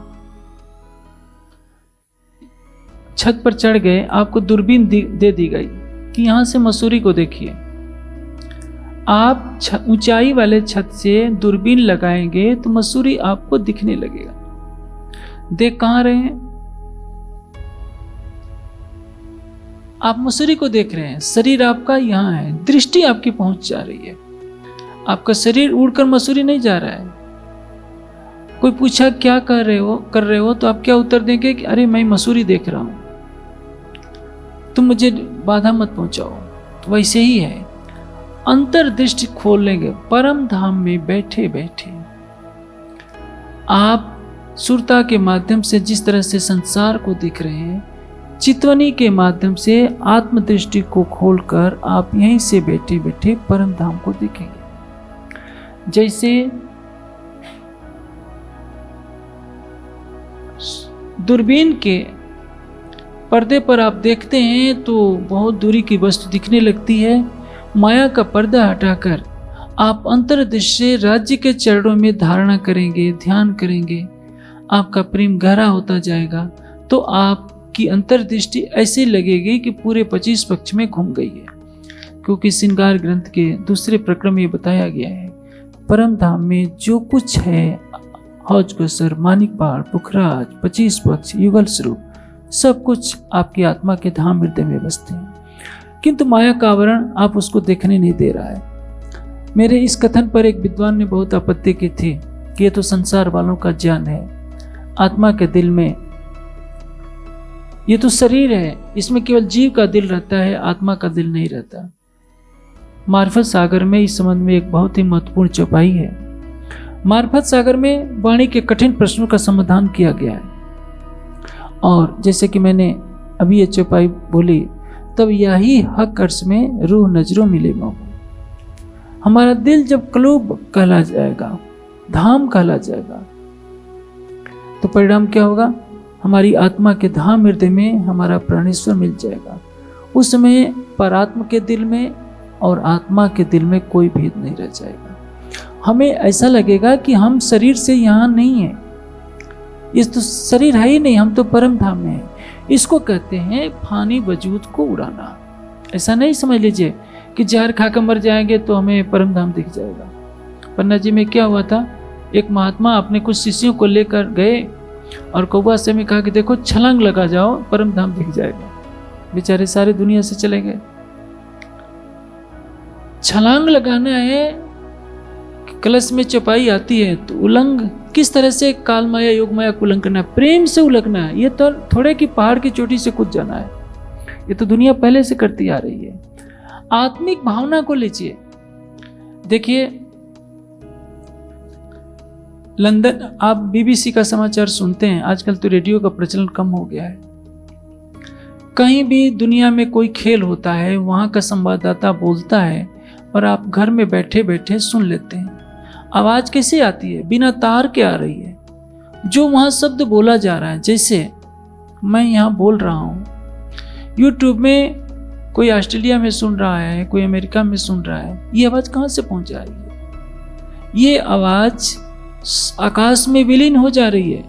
Speaker 1: छत पर चढ़ गए, आपको दूरबीन दे दी गई कि यहां से मसूरी को देखिए। आप ऊंचाई वाले छत से दूरबीन लगाएंगे तो मसूरी आपको दिखने लगेगा। देख कहां रहे हैं? आप मसूरी को देख रहे हैं। शरीर आपका यहां है, दृष्टि आपकी पहुंच जा रही है। आपका शरीर उड़कर मसूरी नहीं जा रहा है। कोई पूछा क्या कर रहे हो तो आप क्या उत्तर देंगे कि अरे मैं मसूरी देख रहा हूं, तुम मुझे बाधा मत पहुंचाओ। तो वैसे ही है, अंतर्दृष्टि खोल लेंगे। परम धाम में बैठे बैठे आप सुरता के माध्यम से जिस तरह से संसार को देख रहे हैं, चितवनी के माध्यम से आत्मदृष्टि को खोलकर आप यहीं से बैठे बैठे परम धाम को देखेंगे। जैसे दूरबीन के पर्दे पर आप देखते हैं तो बहुत दूरी की वस्तु दिखने लगती है, माया का पर्दा हटाकर आप अंतर्दृष्टि से राज्य के चरणों में धारणा करेंगे, ध्यान करेंगे, आपका प्रेम गहरा होता जाएगा, तो आपकी अंतर्दृष्टि ऐसी लगेगी कि पूरे 25 पक्ष में घूम गई है। क्योंकि श्रृंगार ग्रंथ के दूसरे प्रकरण में बताया गया है, परम धाम में जो कुछ है, हौज गसर, मानिक पहाड़, पुखराज, 25 पक्ष, युगल स्वरूप, सब कुछ आपकी आत्मा के धाम हृदय में बसते हैं। किंतु माया का आवरण आप उसको देखने नहीं दे रहा है। मेरे इस कथन पर एक विद्वान ने बहुत आपत्ति की थी कि ये तो संसार वालों का ज्ञान है, आत्मा के दिल में ये तो शरीर है, इसमें केवल जीव का दिल रहता है, आत्मा का दिल नहीं रहता। मार्फत सागर में इस संबंध में एक बहुत ही महत्वपूर्ण चौपाई है। मार्फत सागर में वाणी के कठिन प्रश्नों का समाधान किया गया है, और जैसे कि मैंने अभी ये चौपाई बोली, तब यही हक अर्श में रूह नजरों मिले मोह। हमारा दिल जब कलूब कहला जाएगा, धाम कहला जाएगा, तो परिणाम क्या होगा? हमारी आत्मा के धाम हृदय में हमारा प्राणेश्वर मिल जाएगा। उस समय परात्मा के दिल में और आत्मा के दिल में कोई भेद नहीं रह जाएगा। हमें ऐसा लगेगा कि हम शरीर से यहाँ नहीं है, ये तो शरीर है ही नहीं, हम तो परम धाम में हैं। इसको कहते हैं फानी वजूद को उड़ाना। ऐसा नहीं समझ लीजिए कि जहर खाकर मर जाएंगे तो हमें परम धाम दिख जाएगा। पन्ना जी में क्या हुआ था, एक महात्मा अपने कुछ शिष्यों को लेकर गए और कौवा से में कहा कि देखो छलांग लगा जाओ, परम धाम दिख जाएगा। बेचारे सारे दुनिया से चले गए। छलांग लगाना है, कलश में चौपाई आती है तो उलंग किस तरह से काल माया योग माया को उल्लंघन करना है, प्रेम से उलंघना है। ये तो थोड़े की पहाड़ की चोटी से कूद जाना है, ये तो दुनिया पहले से करती आ रही है। आत्मिक भावना को लीजिए। देखिए लंदन, आप बीबीसी का समाचार सुनते हैं, आजकल तो रेडियो का प्रचलन कम हो गया है। कहीं भी दुनिया में कोई खेल होता है, वहां का संवाददाता बोलता है और आप घर में बैठे बैठे सुन लेते हैं। आवाज कैसे आती है? बिना तार के आ रही है। जो वहां शब्द बोला जा रहा है, जैसे मैं यहाँ बोल रहा हूँ, यूट्यूब में कोई ऑस्ट्रेलिया में सुन रहा है, कोई अमेरिका में सुन रहा है, ये आवाज कहाँ से पहुंच जा रही है? ये आवाज आकाश में विलीन हो जा रही है,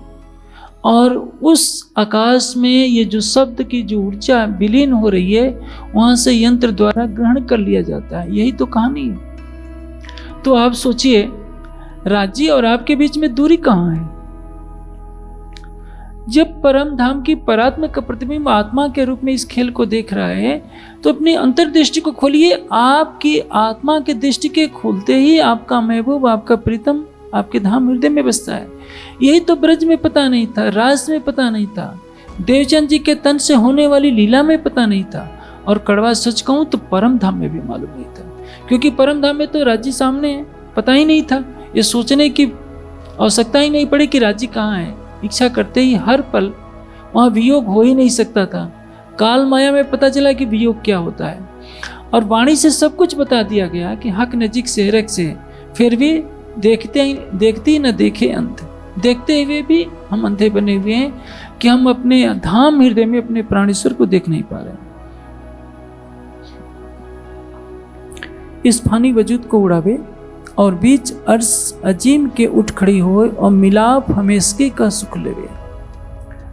Speaker 1: और उस आकाश में ये जो शब्द की जो ऊर्जा विलीन हो रही है, वहां से यंत्र द्वारा ग्रहण कर लिया जाता है। यही तो कहानी है। तो आप सोचिए, राज्य और आपके बीच में दूरी कहाँ है? जब परम धाम की परात्मा का प्रतिबिंब आत्मा के रूप में इस खेल को देख रहा है, तो अपनी अंतर्दृष्टि को खोलिए। आपकी आत्मा के दृष्टि के खोलते ही आपका महबूब, आपका प्रीतम आपके धाम हृदय में बसता है। यही तो ब्रज में पता नहीं था, रास में पता नहीं था, देवचंद जी के तन से होने वाली लीला में पता नहीं था, और कड़वा सच कहूं तो परम धाम में भी मालूम नहीं था। क्योंकि परम धाम में तो राज्य सामने है, पता ही नहीं था। ये सोचने की आवश्यकता ही नहीं पड़ी कि राज्य कहाँ है। इच्छा करते ही हर पल वहाँ वियोग हो ही नहीं सकता था। काल माया में पता चला कि वियोग क्या होता है, और वाणी से सब कुछ बता दिया गया कि हक नजीक से रख से, फिर भी देखते ही न देखे अंत। देखते हुए भी हम अंधे बने हुए हैं कि हम अपने धाम हृदय में अपने प्राणेश्वर को देख नहीं पा रहे। इस फानी वजूद को उड़ावे और बीच अर्श अजीम के उठ खड़ी हो, और मिलाप हमेशगी का सुख लेवे।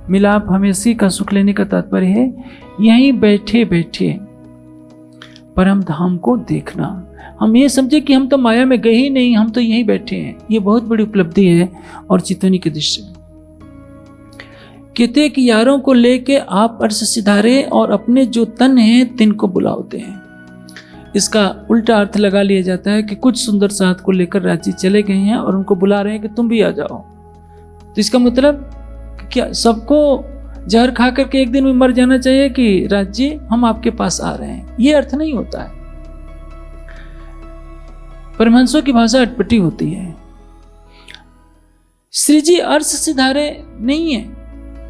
Speaker 1: मिलाप हमेशगी का सुख लेने का तात्पर्य है यहीं बैठे बैठे परम धाम को देखना। हम ये समझे कि हम तो माया में गए ही नहीं, हम तो यहीं बैठे हैं। ये बहुत बड़ी उपलब्धि है और चितवनी की दृष्टि। कितेक यारों को लेके आप अर्श सिधारे, और अपने जो तन हैं तिनको बुलाते हैं। इसका उल्टा अर्थ लगा लिया जाता है कि कुछ सुंदर साथ को लेकर राज्य चले गए हैं और उनको बुला रहे हैं कि तुम भी आ जाओ। तो इसका मतलब क्या सबको जहर खा करके एक दिन में मर जाना चाहिए कि राज्य हम आपके पास आ रहे हैं? ये अर्थ नहीं होता है। परमहंसों की भाषा अटपटी होती है। श्री जी अर्श सिधारे नहीं है,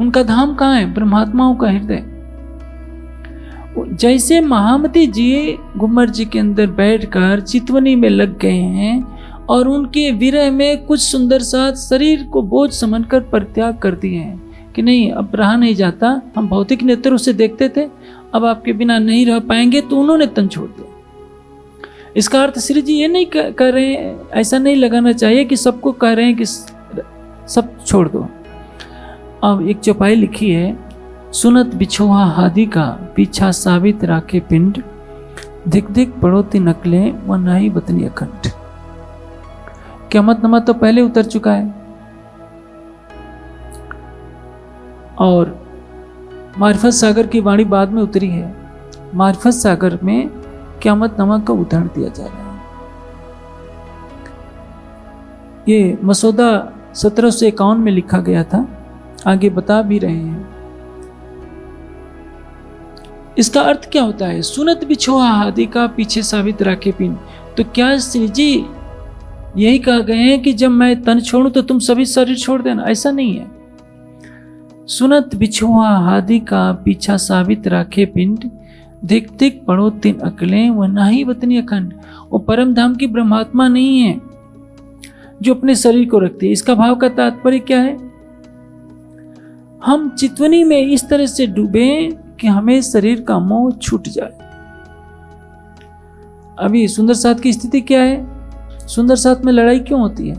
Speaker 1: उनका धाम कहाँ है? ब्रह्मात्माओं का हृदय। जैसे महामती जी घुमर जी के अंदर बैठकर चितवनी में लग गए हैं, और उनके विरह में कुछ सुंदर साथ शरीर को बोझ समझकर परित्याग कर दिए हैं कि नहीं अब रहा नहीं जाता, हम भौतिक नेत्रों से देखते थे, अब आपके बिना नहीं रह पाएंगे, तो उन्होंने तन छोड़ दिया। इसका अर्थ श्री जी ये नहीं कर रहे हैं, ऐसा नहीं लगाना चाहिए कि सबको कह रहे हैं कि सब छोड़ दो। अब एक चौपाई लिखी है, सुनत बिछोहा हादी का पीछा साबित राखे पिंड, धिक धिक पड़ोती नकलें व नाही बतनी अखंड। क़यामत नमा तो पहले उतर चुका है और मारिफत सागर की वाणी बाद में उतरी है। मारिफत सागर में क़यामत नमा का उदाहरण दिया जा रहा है। ये मसौदा 1751 में लिखा गया था, आगे बता भी रहे हैं। इसका अर्थ क्या होता है? सुनत बिछोहा हादी का पीछे साबित राखे पिन। तो क्या श्री जी यही कहा गए हैं कि जब मैं तन छोड़ूं तो तुम सभी शरीर छोड़ देना? ऐसा नहीं है। सुनत बिछोहा हादी का पीछा साबित राखे पिंड, धिक धिक पढ़ो तीन अकलें व नाही वतनी अखंड। वो परम धाम की ब्रह्मात्मा नहीं है जो अपने शरीर को रखती है। इसका भाव का तात्पर्य क्या है? हम चितवनी में इस तरह से डूबे कि हमें शरीर का मोह छूट जाए। अभी सुंदर साथ की स्थिति क्या है? सुंदर साथ में लड़ाई क्यों होती है?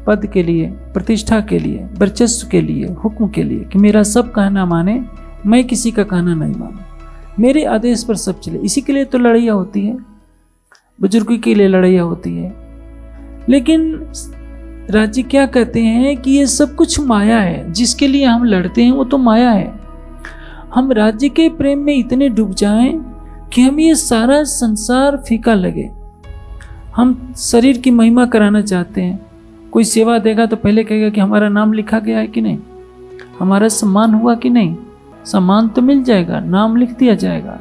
Speaker 1: पद के लिए, प्रतिष्ठा के लिए, वर्चस्व के लिए, हुक्म के लिए, कि मेरा सब कहना माने, मैं किसी का कहना नहीं मानूं, मेरे आदेश पर सब चले। इसी के लिए तो लड़ाइयाँ होती है, बुजुर्गों के लिए लड़ाइयाँ होती है। लेकिन राज्य क्या कहते हैं कि ये सब कुछ माया है, जिसके लिए हम लड़ते हैं वो तो माया है। हम राज्य के प्रेम में इतने डूब जाएं कि हम ये सारा संसार फीका लगे। हम शरीर की महिमा कराना चाहते हैं। कोई सेवा देगा तो पहले कहेगा कि हमारा नाम लिखा गया है कि नहीं, हमारा सम्मान हुआ कि नहीं। सम्मान तो मिल जाएगा, नाम लिख दिया जाएगा,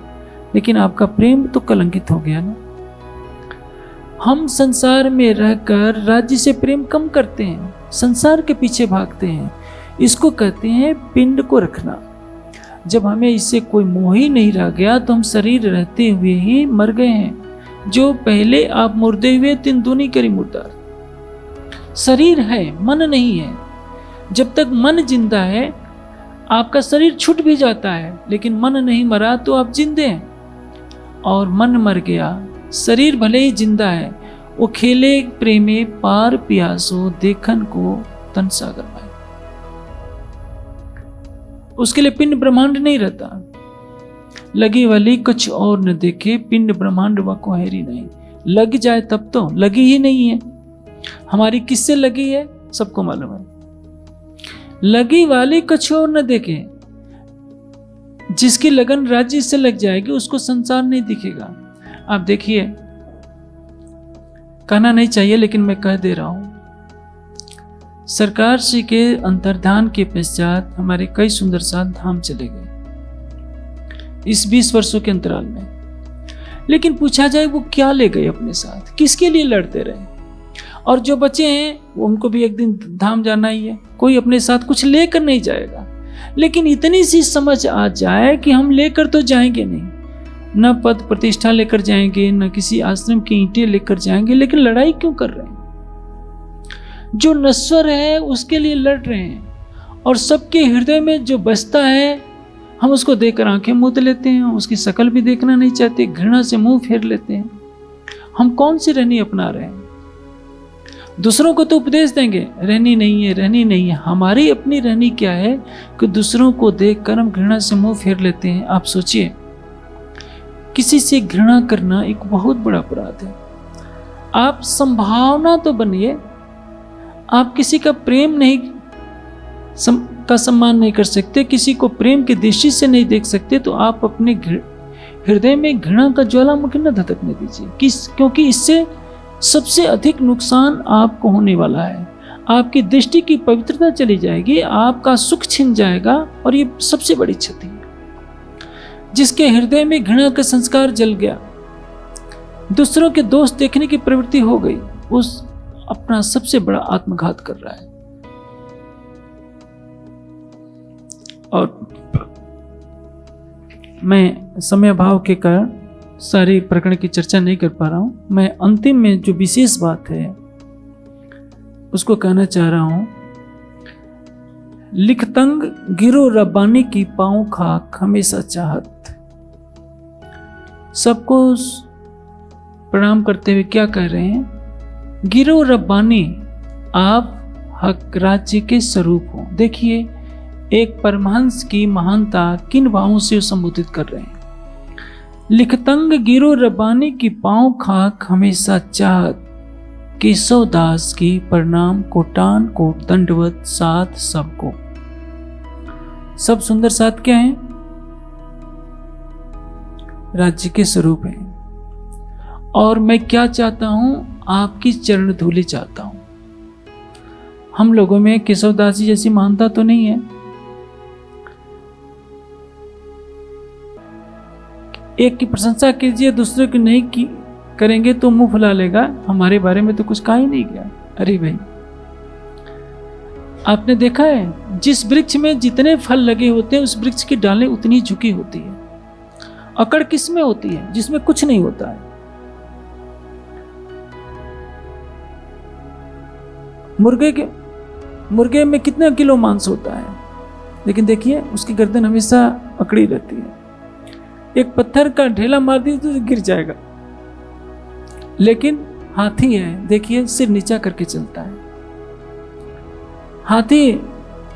Speaker 1: लेकिन आपका प्रेम तो कलंकित हो गया ना। हम संसार में रहकर राज्य से प्रेम कम करते हैं, संसार के पीछे भागते हैं। इसको कहते हैं पिंड को रखना। जब हमें इससे कोई मोह ही नहीं रह गया तो हम शरीर रहते हुए ही मर गए हैं। जो पहले आप मुर्दे हुए तिन दूनी करी मुर्दार। शरीर है, मन नहीं है। जब तक मन जिंदा है आपका शरीर छूट भी जाता है, लेकिन मन नहीं मरा तो आप जिंदे हैं। और मन मर गया, शरीर भले ही जिंदा है, वो खेले प्रेमे पार पियासो देखन को तन सागर पाए। उसके लिए पिंड ब्रह्मांड नहीं रहता। लगी वाली कुछ और न देखे, पिंड ब्रह्मांड व कोहरी नहीं। लग जाए तब तो, लगी ही नहीं है। हमारी किससे लगी है सबको मालूम है। लगी वाली कुछ और न देखे। जिसकी लगन राज्य से लग जाएगी उसको संसार नहीं दिखेगा। आप देखिए, कहना नहीं चाहिए लेकिन मैं कह दे रहा हूं, सरकार श्री के अंतर्धान के पश्चात हमारे कई सुंदर साथ धाम चले गए इस 20 वर्षों के अंतराल में। लेकिन पूछा जाए वो क्या ले गए अपने साथ, किसके लिए लड़ते रहे? और जो बचे हैं वो उनको भी एक दिन धाम जाना ही है। कोई अपने साथ कुछ लेकर नहीं जाएगा, लेकिन इतनी सी समझ आ जाए कि हम लेकर तो जाएंगे नहीं, न पद प्रतिष्ठा लेकर जाएंगे, न किसी आश्रम की ईंटें लेकर जाएंगे। लेकिन लड़ाई क्यों कर रहे हैं? जो नश्वर है उसके लिए लड़ रहे हैं। और सबके हृदय में जो बसता है हम उसको देखकर आंखें मूंद लेते हैं, उसकी शकल भी देखना नहीं चाहते, घृणा से मुंह फेर लेते हैं। हम कौन सी रहनी अपना रहे हैं? दूसरों को तो उपदेश देंगे, रहनी नहीं है, रहनी नहीं है। हमारी अपनी रहनी क्या है कि दूसरों को देखकर हम घृणा से मुंह फेर लेते हैं। आप सोचिए, किसी से घृणा करना एक बहुत बड़ा अपराध है। आप संभावना तो बनिए, आप किसी का प्रेम नहीं का सम्मान नहीं कर सकते, किसी को प्रेम की दृष्टि से नहीं देख सकते, तो आप अपने हृदय में घृणा का ज्वालामुखी न धधकने दीजिए। क्योंकि इससे सबसे अधिक नुकसान आपको होने वाला है। आपकी दृष्टि की पवित्रता चली जाएगी, आपका सुख छिन जाएगा, और ये सबसे बड़ी क्षति है। जिसके हृदय में घृणा का संस्कार जल गया, दूसरों के दोष देखने की प्रवृत्ति हो गई, उस अपना सबसे बड़ा आत्मघात कर रहा है। और मैं समय अभाव के कारण सारी प्रकरण की चर्चा नहीं कर पा रहा हूं। मैं अंतिम में जो विशेष बात है उसको कहना चाह रहा हूं। लिखतंग गिरो रब्बानी की पांव खाक हमेशा चाहत। सबको प्रणाम करते हुए क्या कह रहे हैं? गिरो रब्बानी, आप हक राज्य के स्वरूप हो। देखिए एक परमहंस की महानता किन भावों से संबोधित कर रहे हैं। लिखतंग गिरो रब्बानी की पांव खाक हमेशा चाहत, केशव दास की प्रणाम कोटान कोट दंडवत साथ सबको। सब सुंदर साथ क्या है? राज्य के स्वरूप है। और मैं क्या चाहता हूं? आपकी चरण धूलि चाहता हूं। हम लोगों में केशव दास जी जैसी महानता तो नहीं है। एक की प्रशंसा कीजिए, दूसरे की नहीं की करेंगे तो मुंह फुला लेगा, हमारे बारे में तो कुछ कहा ही नहीं गया। अरे भाई, आपने देखा है जिस वृक्ष में जितने फल लगे होते हैं उस वृक्ष की डालें उतनी झुकी होती है। अकड़ किस में होती है? जिसमें कुछ नहीं होता है। मुर्गे में कितना किलो मांस होता है, लेकिन देखिए उसकी गर्दन हमेशा अकड़ी रहती है। एक पत्थर का ढेला मार दिया तो गिर जाएगा, लेकिन हाथी है, देखिए सिर नीचा करके चलता है। हाथी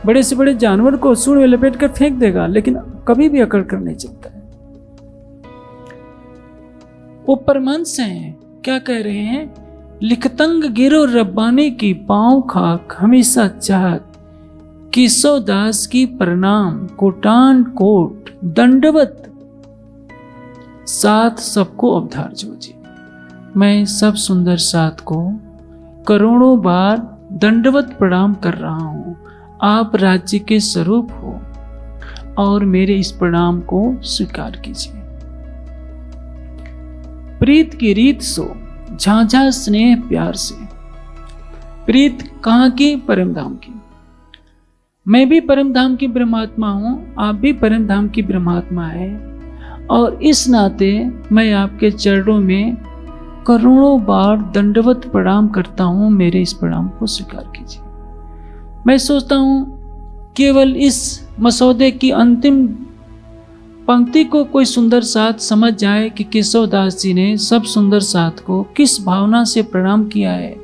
Speaker 1: बड़े से बड़े जानवर को सूंड में लपेट कर फेंक देगा, लेकिन कभी भी अकड़ कर नहीं चलता है। वो परमहंस हैं, क्या कह रहे हैं? लिखतंग गिरो रब्बानी की पांव खाक हमेशा चाहत, केशव दास की प्रणाम कोटान कोट दंडवत साथ सबको अवधार जो जी। मैं सब सुंदर साथ को करोड़ों बार दंडवत प्रणाम कर रहा हूं। आप राज्य के स्वरूप हो और मेरे इस प्रणाम को स्वीकार कीजिए। प्रीत की रीत सो झांझा स्नेह प्यार से। प्रीत कहाँ की? परम धाम की। मैं भी परम धाम की ब्रह्मात्मा हूं, आप भी परम धाम की ब्रह्मात्मा है, और इस नाते मैं आपके चरणों में करोड़ों बार दंडवत प्रणाम करता हूं। मेरे इस प्रणाम को स्वीकार कीजिए। मैं सोचता हूं केवल इस मसौदे की अंतिम पंक्ति को कोई सुंदर साथ समझ जाए कि केशव दास जी ने सब सुंदर साथ को किस भावना से प्रणाम किया है,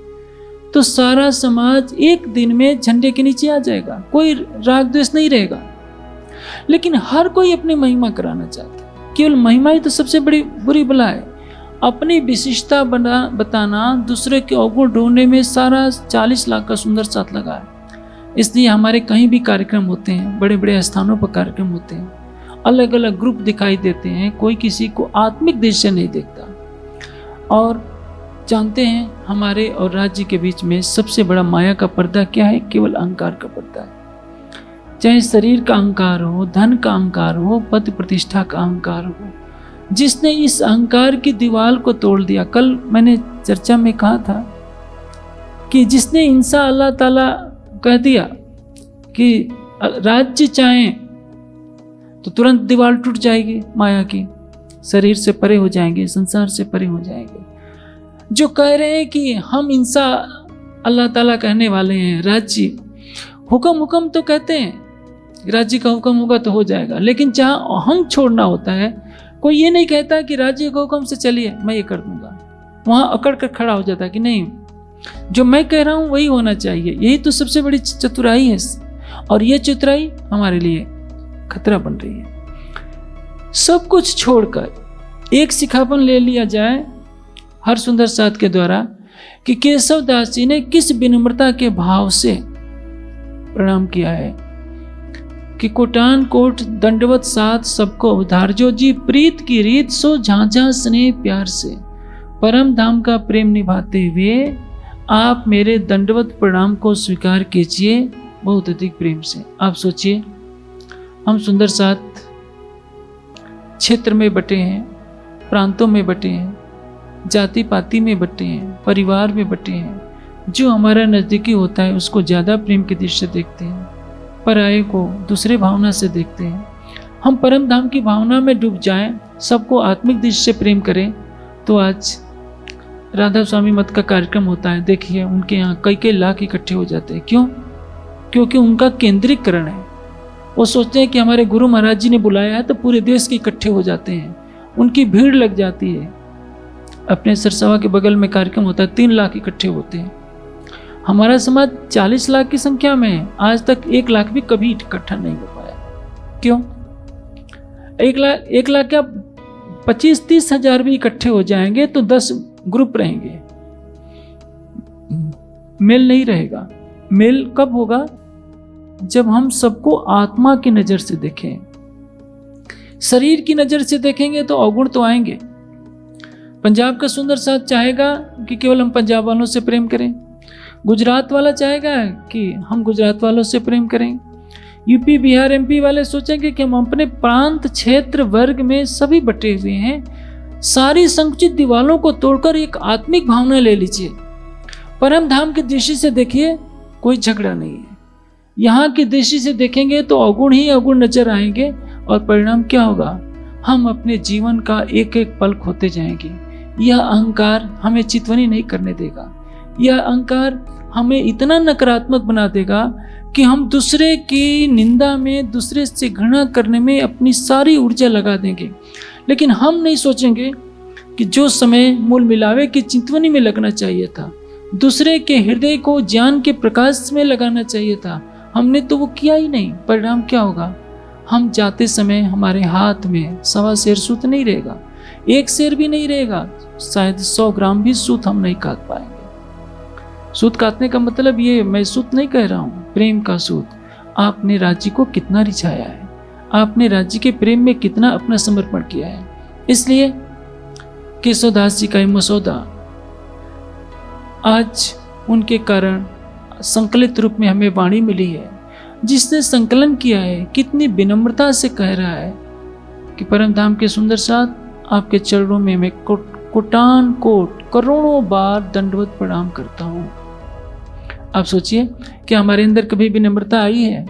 Speaker 1: तो सारा समाज एक दिन में झंडे के नीचे आ जाएगा। कोई राग द्वेष नहीं रहेगा, लेकिन हर कोई अपनी महिमा कराना चाहता है। केवल महिमा ही तो सबसे बड़ी बुरी बला है। अपनी विशिष्टता बताना, दूसरे के अवगुण ढूंढने में सारा 40 लाख का सुंदर साथ लगा है। इसलिए हमारे कहीं भी कार्यक्रम होते हैं, बड़े बड़े स्थानों पर कार्यक्रम होते हैं, अलग अलग ग्रुप दिखाई देते हैं, कोई किसी को आत्मिक दृष्टि से नहीं देखता। और जानते हैं हमारे और राज्य के बीच में सबसे बड़ा माया का पर्दा क्या है? केवल अहंकार का पर्दा है। चाहे शरीर का अहंकार हो, धन का अहंकार हो, पद प्रतिष्ठा का अहंकार हो, जिसने इस अहंकार की दीवार को तोड़ दिया। कल मैंने चर्चा में कहा था कि जिसने इंसा अल्लाह ताला कह दिया कि राज्य चाहे तो तुरंत दीवार टूट जाएगी माया की, शरीर से परे हो जाएंगे, संसार से परे हो जाएंगे। जो कह रहे हैं कि हम इंसा अल्लाह ताला कहने वाले हैं, राज्य हुक्म तो कहते हैं, राज्य का हुक्म होगा तो हो जाएगा, लेकिन जहाँ हम छोड़ना होता है, कोई ये नहीं कहता कि राज्य के हुक्म से चलिए मैं ये कर दूंगा। वहाँ अकड़ कर खड़ा हो जाता है कि नहीं, जो मैं कह रहा हूँ वही होना चाहिए। यही तो सबसे बड़ी चतुराई है, और ये चतुराई हमारे लिए खतरा बन रही है। सब कुछ छोड़कर एक सिखापन ले लिया जाए हर सुंदर साथ के द्वारा कि केशव दास जी ने किस विनम्रता के भाव से प्रणाम किया है कि कोटान कोट दंडवत साथ सबको अवधार जो जी। प्रीत की रीत सो झांझा स्नेह प्यार से। परम धाम का प्रेम निभाते हुए आप मेरे दंडवत प्रणाम को स्वीकार कीजिए बहुत अधिक प्रेम से। आप सोचिए, हम सुंदर साथ क्षेत्र में बटे हैं, प्रांतों में बटे हैं, जाति पाति में बटे हैं, परिवार में बटे हैं। जो हमारा नज़दीकी होता है उसको ज़्यादा प्रेम की दृष्टि से देखते हैं, पराये को दूसरे भावना से देखते हैं। हम परम धाम की भावना में डूब जाएं, सबको आत्मिक दृष्टि से प्रेम करें, तो आज राधा स्वामी मत का कार्यक्रम होता है, देखिए उनके यहाँ कई लाख इकट्ठे हो जाते हैं। क्यों? क्योंकि उनका केंद्रीकरण है। वो सोचते हैं कि हमारे गुरु महाराज जी ने बुलाया है तो पूरे देश के इकट्ठे हो जाते हैं, उनकी भीड़ लग जाती है। अपने सरसवा के बगल में कार्यक्रम होता है, 3 लाख इकट्ठे होते हैं। हमारा समाज 40 लाख की संख्या में है, आज तक 1 लाख भी कभी इकट्ठा नहीं हो पाया। क्यों? 1 लाख क्या 25-30 हजार भी इकट्ठे हो जाएंगे तो 10 ग्रुप रहेंगे, मेल नहीं रहेगा। मेल कब होगा? जब हम सबको आत्मा की नजर से देखें। शरीर की नजर से देखेंगे तो अवगुण तो आएंगे। पंजाब का सुंदर साथ चाहेगा कि केवल हम पंजाब वालों से प्रेम करें, गुजरात वाला चाहेगा कि हम गुजरात वालों से प्रेम करें, यूपी बिहार एमपी वाले सोचेंगे कि हम अपने प्रांत क्षेत्र वर्ग में सभी बटे हुए हैं, सारी संकुचित दीवारों को तोड़कर एक आत्मिक भावना ले लीजिए। परम धाम की दृष्टि से देखिए, कोई झगड़ा नहीं है। यहाँ की दृष्टि से देखेंगे तो अवगुण ही अवगुण नजर आएंगे और परिणाम क्या होगा? हम अपने जीवन का एक एक पल खोते जाएंगे। यह अहंकार हमें चितवनी नहीं करने देगा। यह अहंकार हमें इतना नकारात्मक बना देगा कि हम दूसरे की निंदा में, दूसरे से घृणा करने में अपनी सारी ऊर्जा लगा देंगे। लेकिन हम नहीं सोचेंगे कि जो समय मूल मिलावे की चितवनी में लगना चाहिए था, दूसरे के हृदय को ज्ञान के प्रकाश में लगाना चाहिए था, हमने तो वो किया ही नहीं। परिणाम क्या होगा? हम जाते समय हमारे हाथ में 1.25 सेर सूत नहीं रहेगा, 1 सेर भी नहीं रहेगा, शायद 100 ग्राम भी सूत हम नहीं काट पाएंगे। सूत काटने का मतलब ये, मैं सूत नहीं कह रहा हूँ, प्रेम का सूत। आपने राज्य को कितना रिझाया है, आपने राज्य के प्रेम में कितना अपना समर्पण किया है। इसलिए केशवदास जी का ये मसौदा आज उनके कारण संकलित रूप में हमें वाणी मिली है। जिसने संकलन किया है कितनी विनम्रता से कह रहा है कि परम धाम के सुंदर साथ आपके चरणों में मैं कोटान कोट करोड़ों बार दंडवत प्रणाम करता हूँ। आप सोचिए कि हमारे अंदर कभी विनम्रता आई है?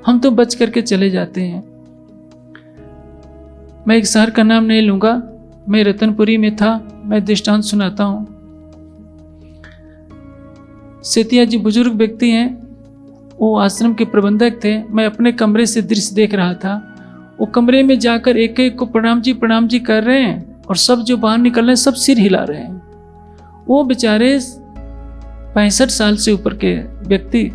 Speaker 1: हम तो बच करके चले जाते हैं। मैं एक शहर का नाम नहीं लूंगा, मैं रतनपुरी में था, मैं दृष्टांत सुनाता हूँ। सेतिया जी बुजुर्ग व्यक्ति हैं, वो आश्रम के प्रबंधक थे। मैं अपने कमरे से दृश्य देख रहा था। वो कमरे में जाकर एक एक को प्रणाम जी कर रहे हैं और सब जो बाहर निकल रहे हैं सब सिर हिला रहे हैं। वो बेचारे 65 साल से ऊपर के व्यक्ति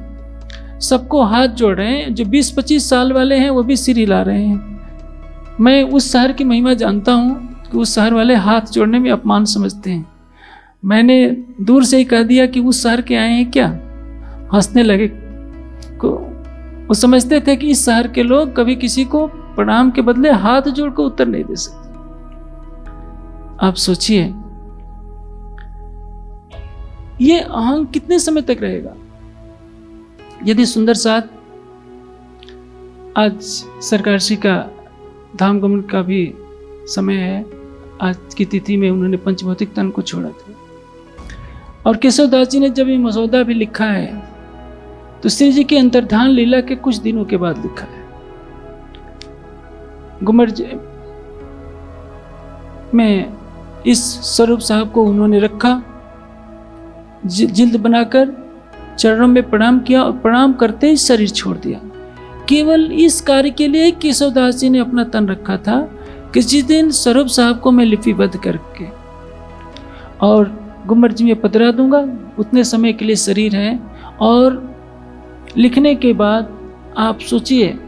Speaker 1: सबको हाथ जोड़ रहे हैं। जो 20-25 साल वाले हैं वो भी सिर हिला रहे हैं। मैं उस शहर की महिमा जानता हूँ कि उस शहर वाले हाथ जोड़ने में अपमान समझते हैं। मैंने दूर से ही कह दिया कि उस शहर के आए हैं क्या? हंसने लगे। वो समझते थे कि इस शहर के लोग कभी किसी को प्रणाम के बदले हाथ जोड़कर उत्तर नहीं दे सकते। आप सोचिए ये अहंग कितने समय तक रहेगा? यदि सुंदर साथ आज सरकार श्री का धाम गमन का भी समय है, आज की तिथि में उन्होंने पंचभौतिक तन को छोड़ा था। और केशवदास जी ने जब ये मसौदा भी लिखा है तो श्री जी के अंतर्धान लीला के कुछ दिनों के बाद लिखा है। गुमर में इस स्वरूप साहब को उन्होंने रखा, जिल्द बनाकर चरणों में प्रणाम किया और प्रणाम करते ही शरीर छोड़ दिया। केवल इस कार्य के लिए केशवदास जी ने अपना तन रखा था कि जिस दिन स्वरूप साहब को मैं लिपिबद्ध करके और गुमर जी में पधरा दूंगा, उतने समय के लिए शरीर है। और लिखने के बाद आप सोचिए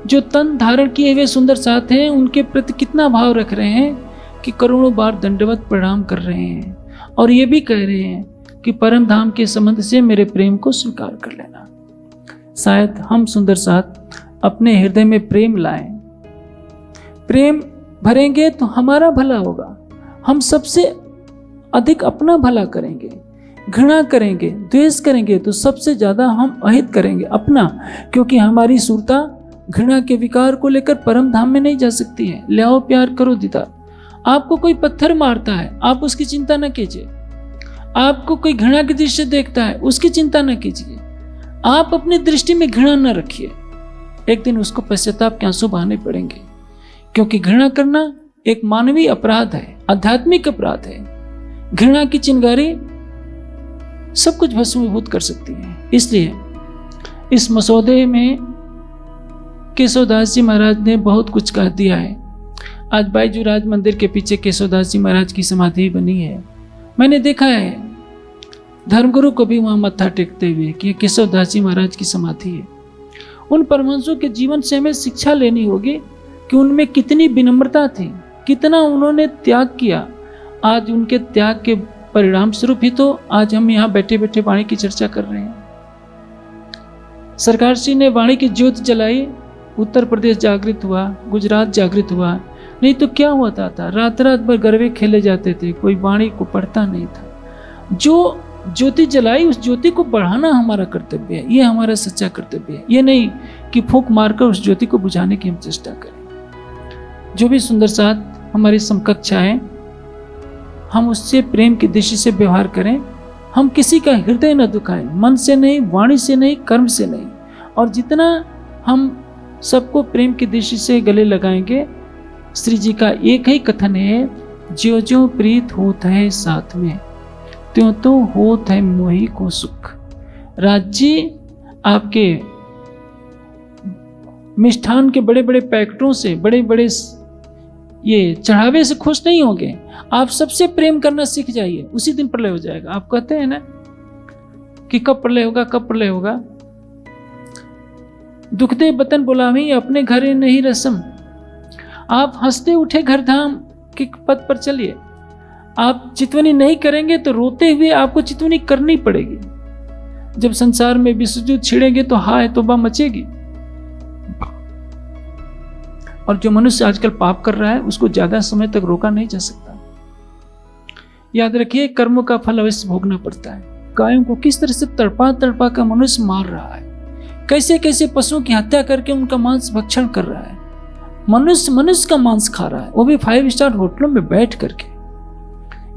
Speaker 1: जो तन धारण किए हुए सुंदर साथ हैं उनके प्रति कितना भाव रख रहे हैं कि करोड़ों बार दंडवत प्रणाम कर रहे हैं और ये भी कह रहे हैं कि परम धाम के संबंध से मेरे प्रेम को स्वीकार कर लेना। शायद हम सुंदर साथ अपने हृदय में प्रेम लाएं। प्रेम भरेंगे तो हमारा भला होगा। हम सबसे अधिक अपना भला करेंगे। घृणा करेंगे, द्वेष करेंगे तो सबसे ज्यादा हम अहित करेंगे अपना, क्योंकि हमारी सुरता घृणा के विकार को लेकर परम धाम में नहीं जा सकती है। ले आओ प्यार करो दीदार। आपको कोई पत्थर मारता है, आप उसकी चिंता न कीजिए। आपको कोई घृणा की दृष्टि देखता है, उसकी चिंता न कीजिए। आप अपनी दृष्टि में घृणा न रखिए। एक दिन उसको पश्चाताप के आंसू बहाने पड़ेंगे, क्योंकि घृणा करना एक मानवीय अपराध है, आध्यात्मिक अपराध है। घृणा की चिंगारी सब कुछ भस्मीभूत कर सकती है। इसलिए इस मसौदे में केशवदास जी महाराज ने बहुत कुछ कह दिया है। आज बाईजूराज मंदिर के पीछे केशवदास जी महाराज की समाधि बनी है। मैंने देखा है धर्मगुरु को भी वहाँ मत्था टेकते हुए कि केशवदास जी महाराज की समाधि है। उन परमहंसों के जीवन से हमें शिक्षा लेनी होगी कि उनमें कितनी विनम्रता थी, कितना उन्होंने त्याग किया। आज उनके त्याग के परिणाम स्वरूप ही तो आज हम यहाँ बैठे बैठे वाणी की चर्चा कर रहे हैं। सरकार श्री ने वाणी की ज्योत जलाई, उत्तर प्रदेश जागृत हुआ, गुजरात जागृत हुआ। नहीं तो क्या होता था, रात रात भर गरबे खेले जाते थे, कोई वाणी को पढ़ता नहीं था। जो ज्योति जलाई उस ज्योति को बढ़ाना हमारा कर्तव्य है, ये हमारा सच्चा कर्तव्य है। ये नहीं कि फूंक मारकर उस ज्योति को बुझाने की हम चेष्टा करें। जो भी सुंदर साथ हमारी समकक्ष आए, हम उससे प्रेम की दृष्टि से व्यवहार करें। हम किसी का हृदय न दुखाएं, मन से नहीं, वाणी से नहीं, कर्म से नहीं। और जितना हम सबको प्रेम की दृष्टि से गले लगाएंगे, श्री जी का एक ही कथन है, ज्यो ज्यो प्रीत होत है साथ में, त्यों तो होत है मोही को सुख। राज जी आपके मिष्ठान के बड़े बड़े पैकेटों से, बड़े बड़े ये चढ़ावे से खुश नहीं होंगे। आप सबसे प्रेम करना सीख जाइए, उसी दिन प्रलय हो जाएगा। आप कहते हैं ना कि कब प्रलय होगा, कब प्रलय होगा। दुखदे बतन बुलावी अपने घरे नहीं रसम। आप हंसते उठे घर धाम के पद पर चलिए। आप चितवनी नहीं करेंगे तो रोते हुए आपको चितवनी करनी पड़ेगी। जब संसार में विश्वयुद्ध छिड़ेंगे तो हाय तौबा मचेगी। और जो मनुष्य आजकल पाप कर रहा है उसको ज्यादा समय तक रोका नहीं जा सकता। याद रखिए, कर्मों का फल अवश्य भोगना पड़ता है। गायों को किस तरह से तड़पा तड़पा कर मनुष्य मार रहा है, कैसे कैसे पशुओं की हत्या करके उनका मांस भक्षण कर रहा है। मनुष्य का मांस खा रहा है, वो भी 5 स्टार होटलों में बैठ करके।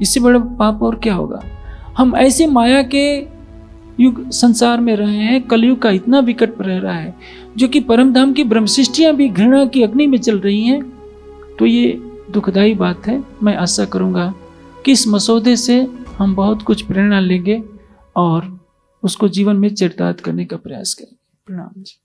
Speaker 1: इससे बड़ा पाप और क्या होगा। हम ऐसे माया के युग संसार में रहे हैं, कलयुग का इतना विकट रह रहा है, जो कि परमधाम की ब्रह्मसृष्टियां भी घृणा की अग्नि में चल रही हैं। तो ये दुखदायी बात है। मैं आशा करूंगा कि इस मसौदे से हम बहुत कुछ प्रेरणा लेंगे और उसको जीवन में चरितार्थ करने का प्रयास करेंगे। प्रणाम जी।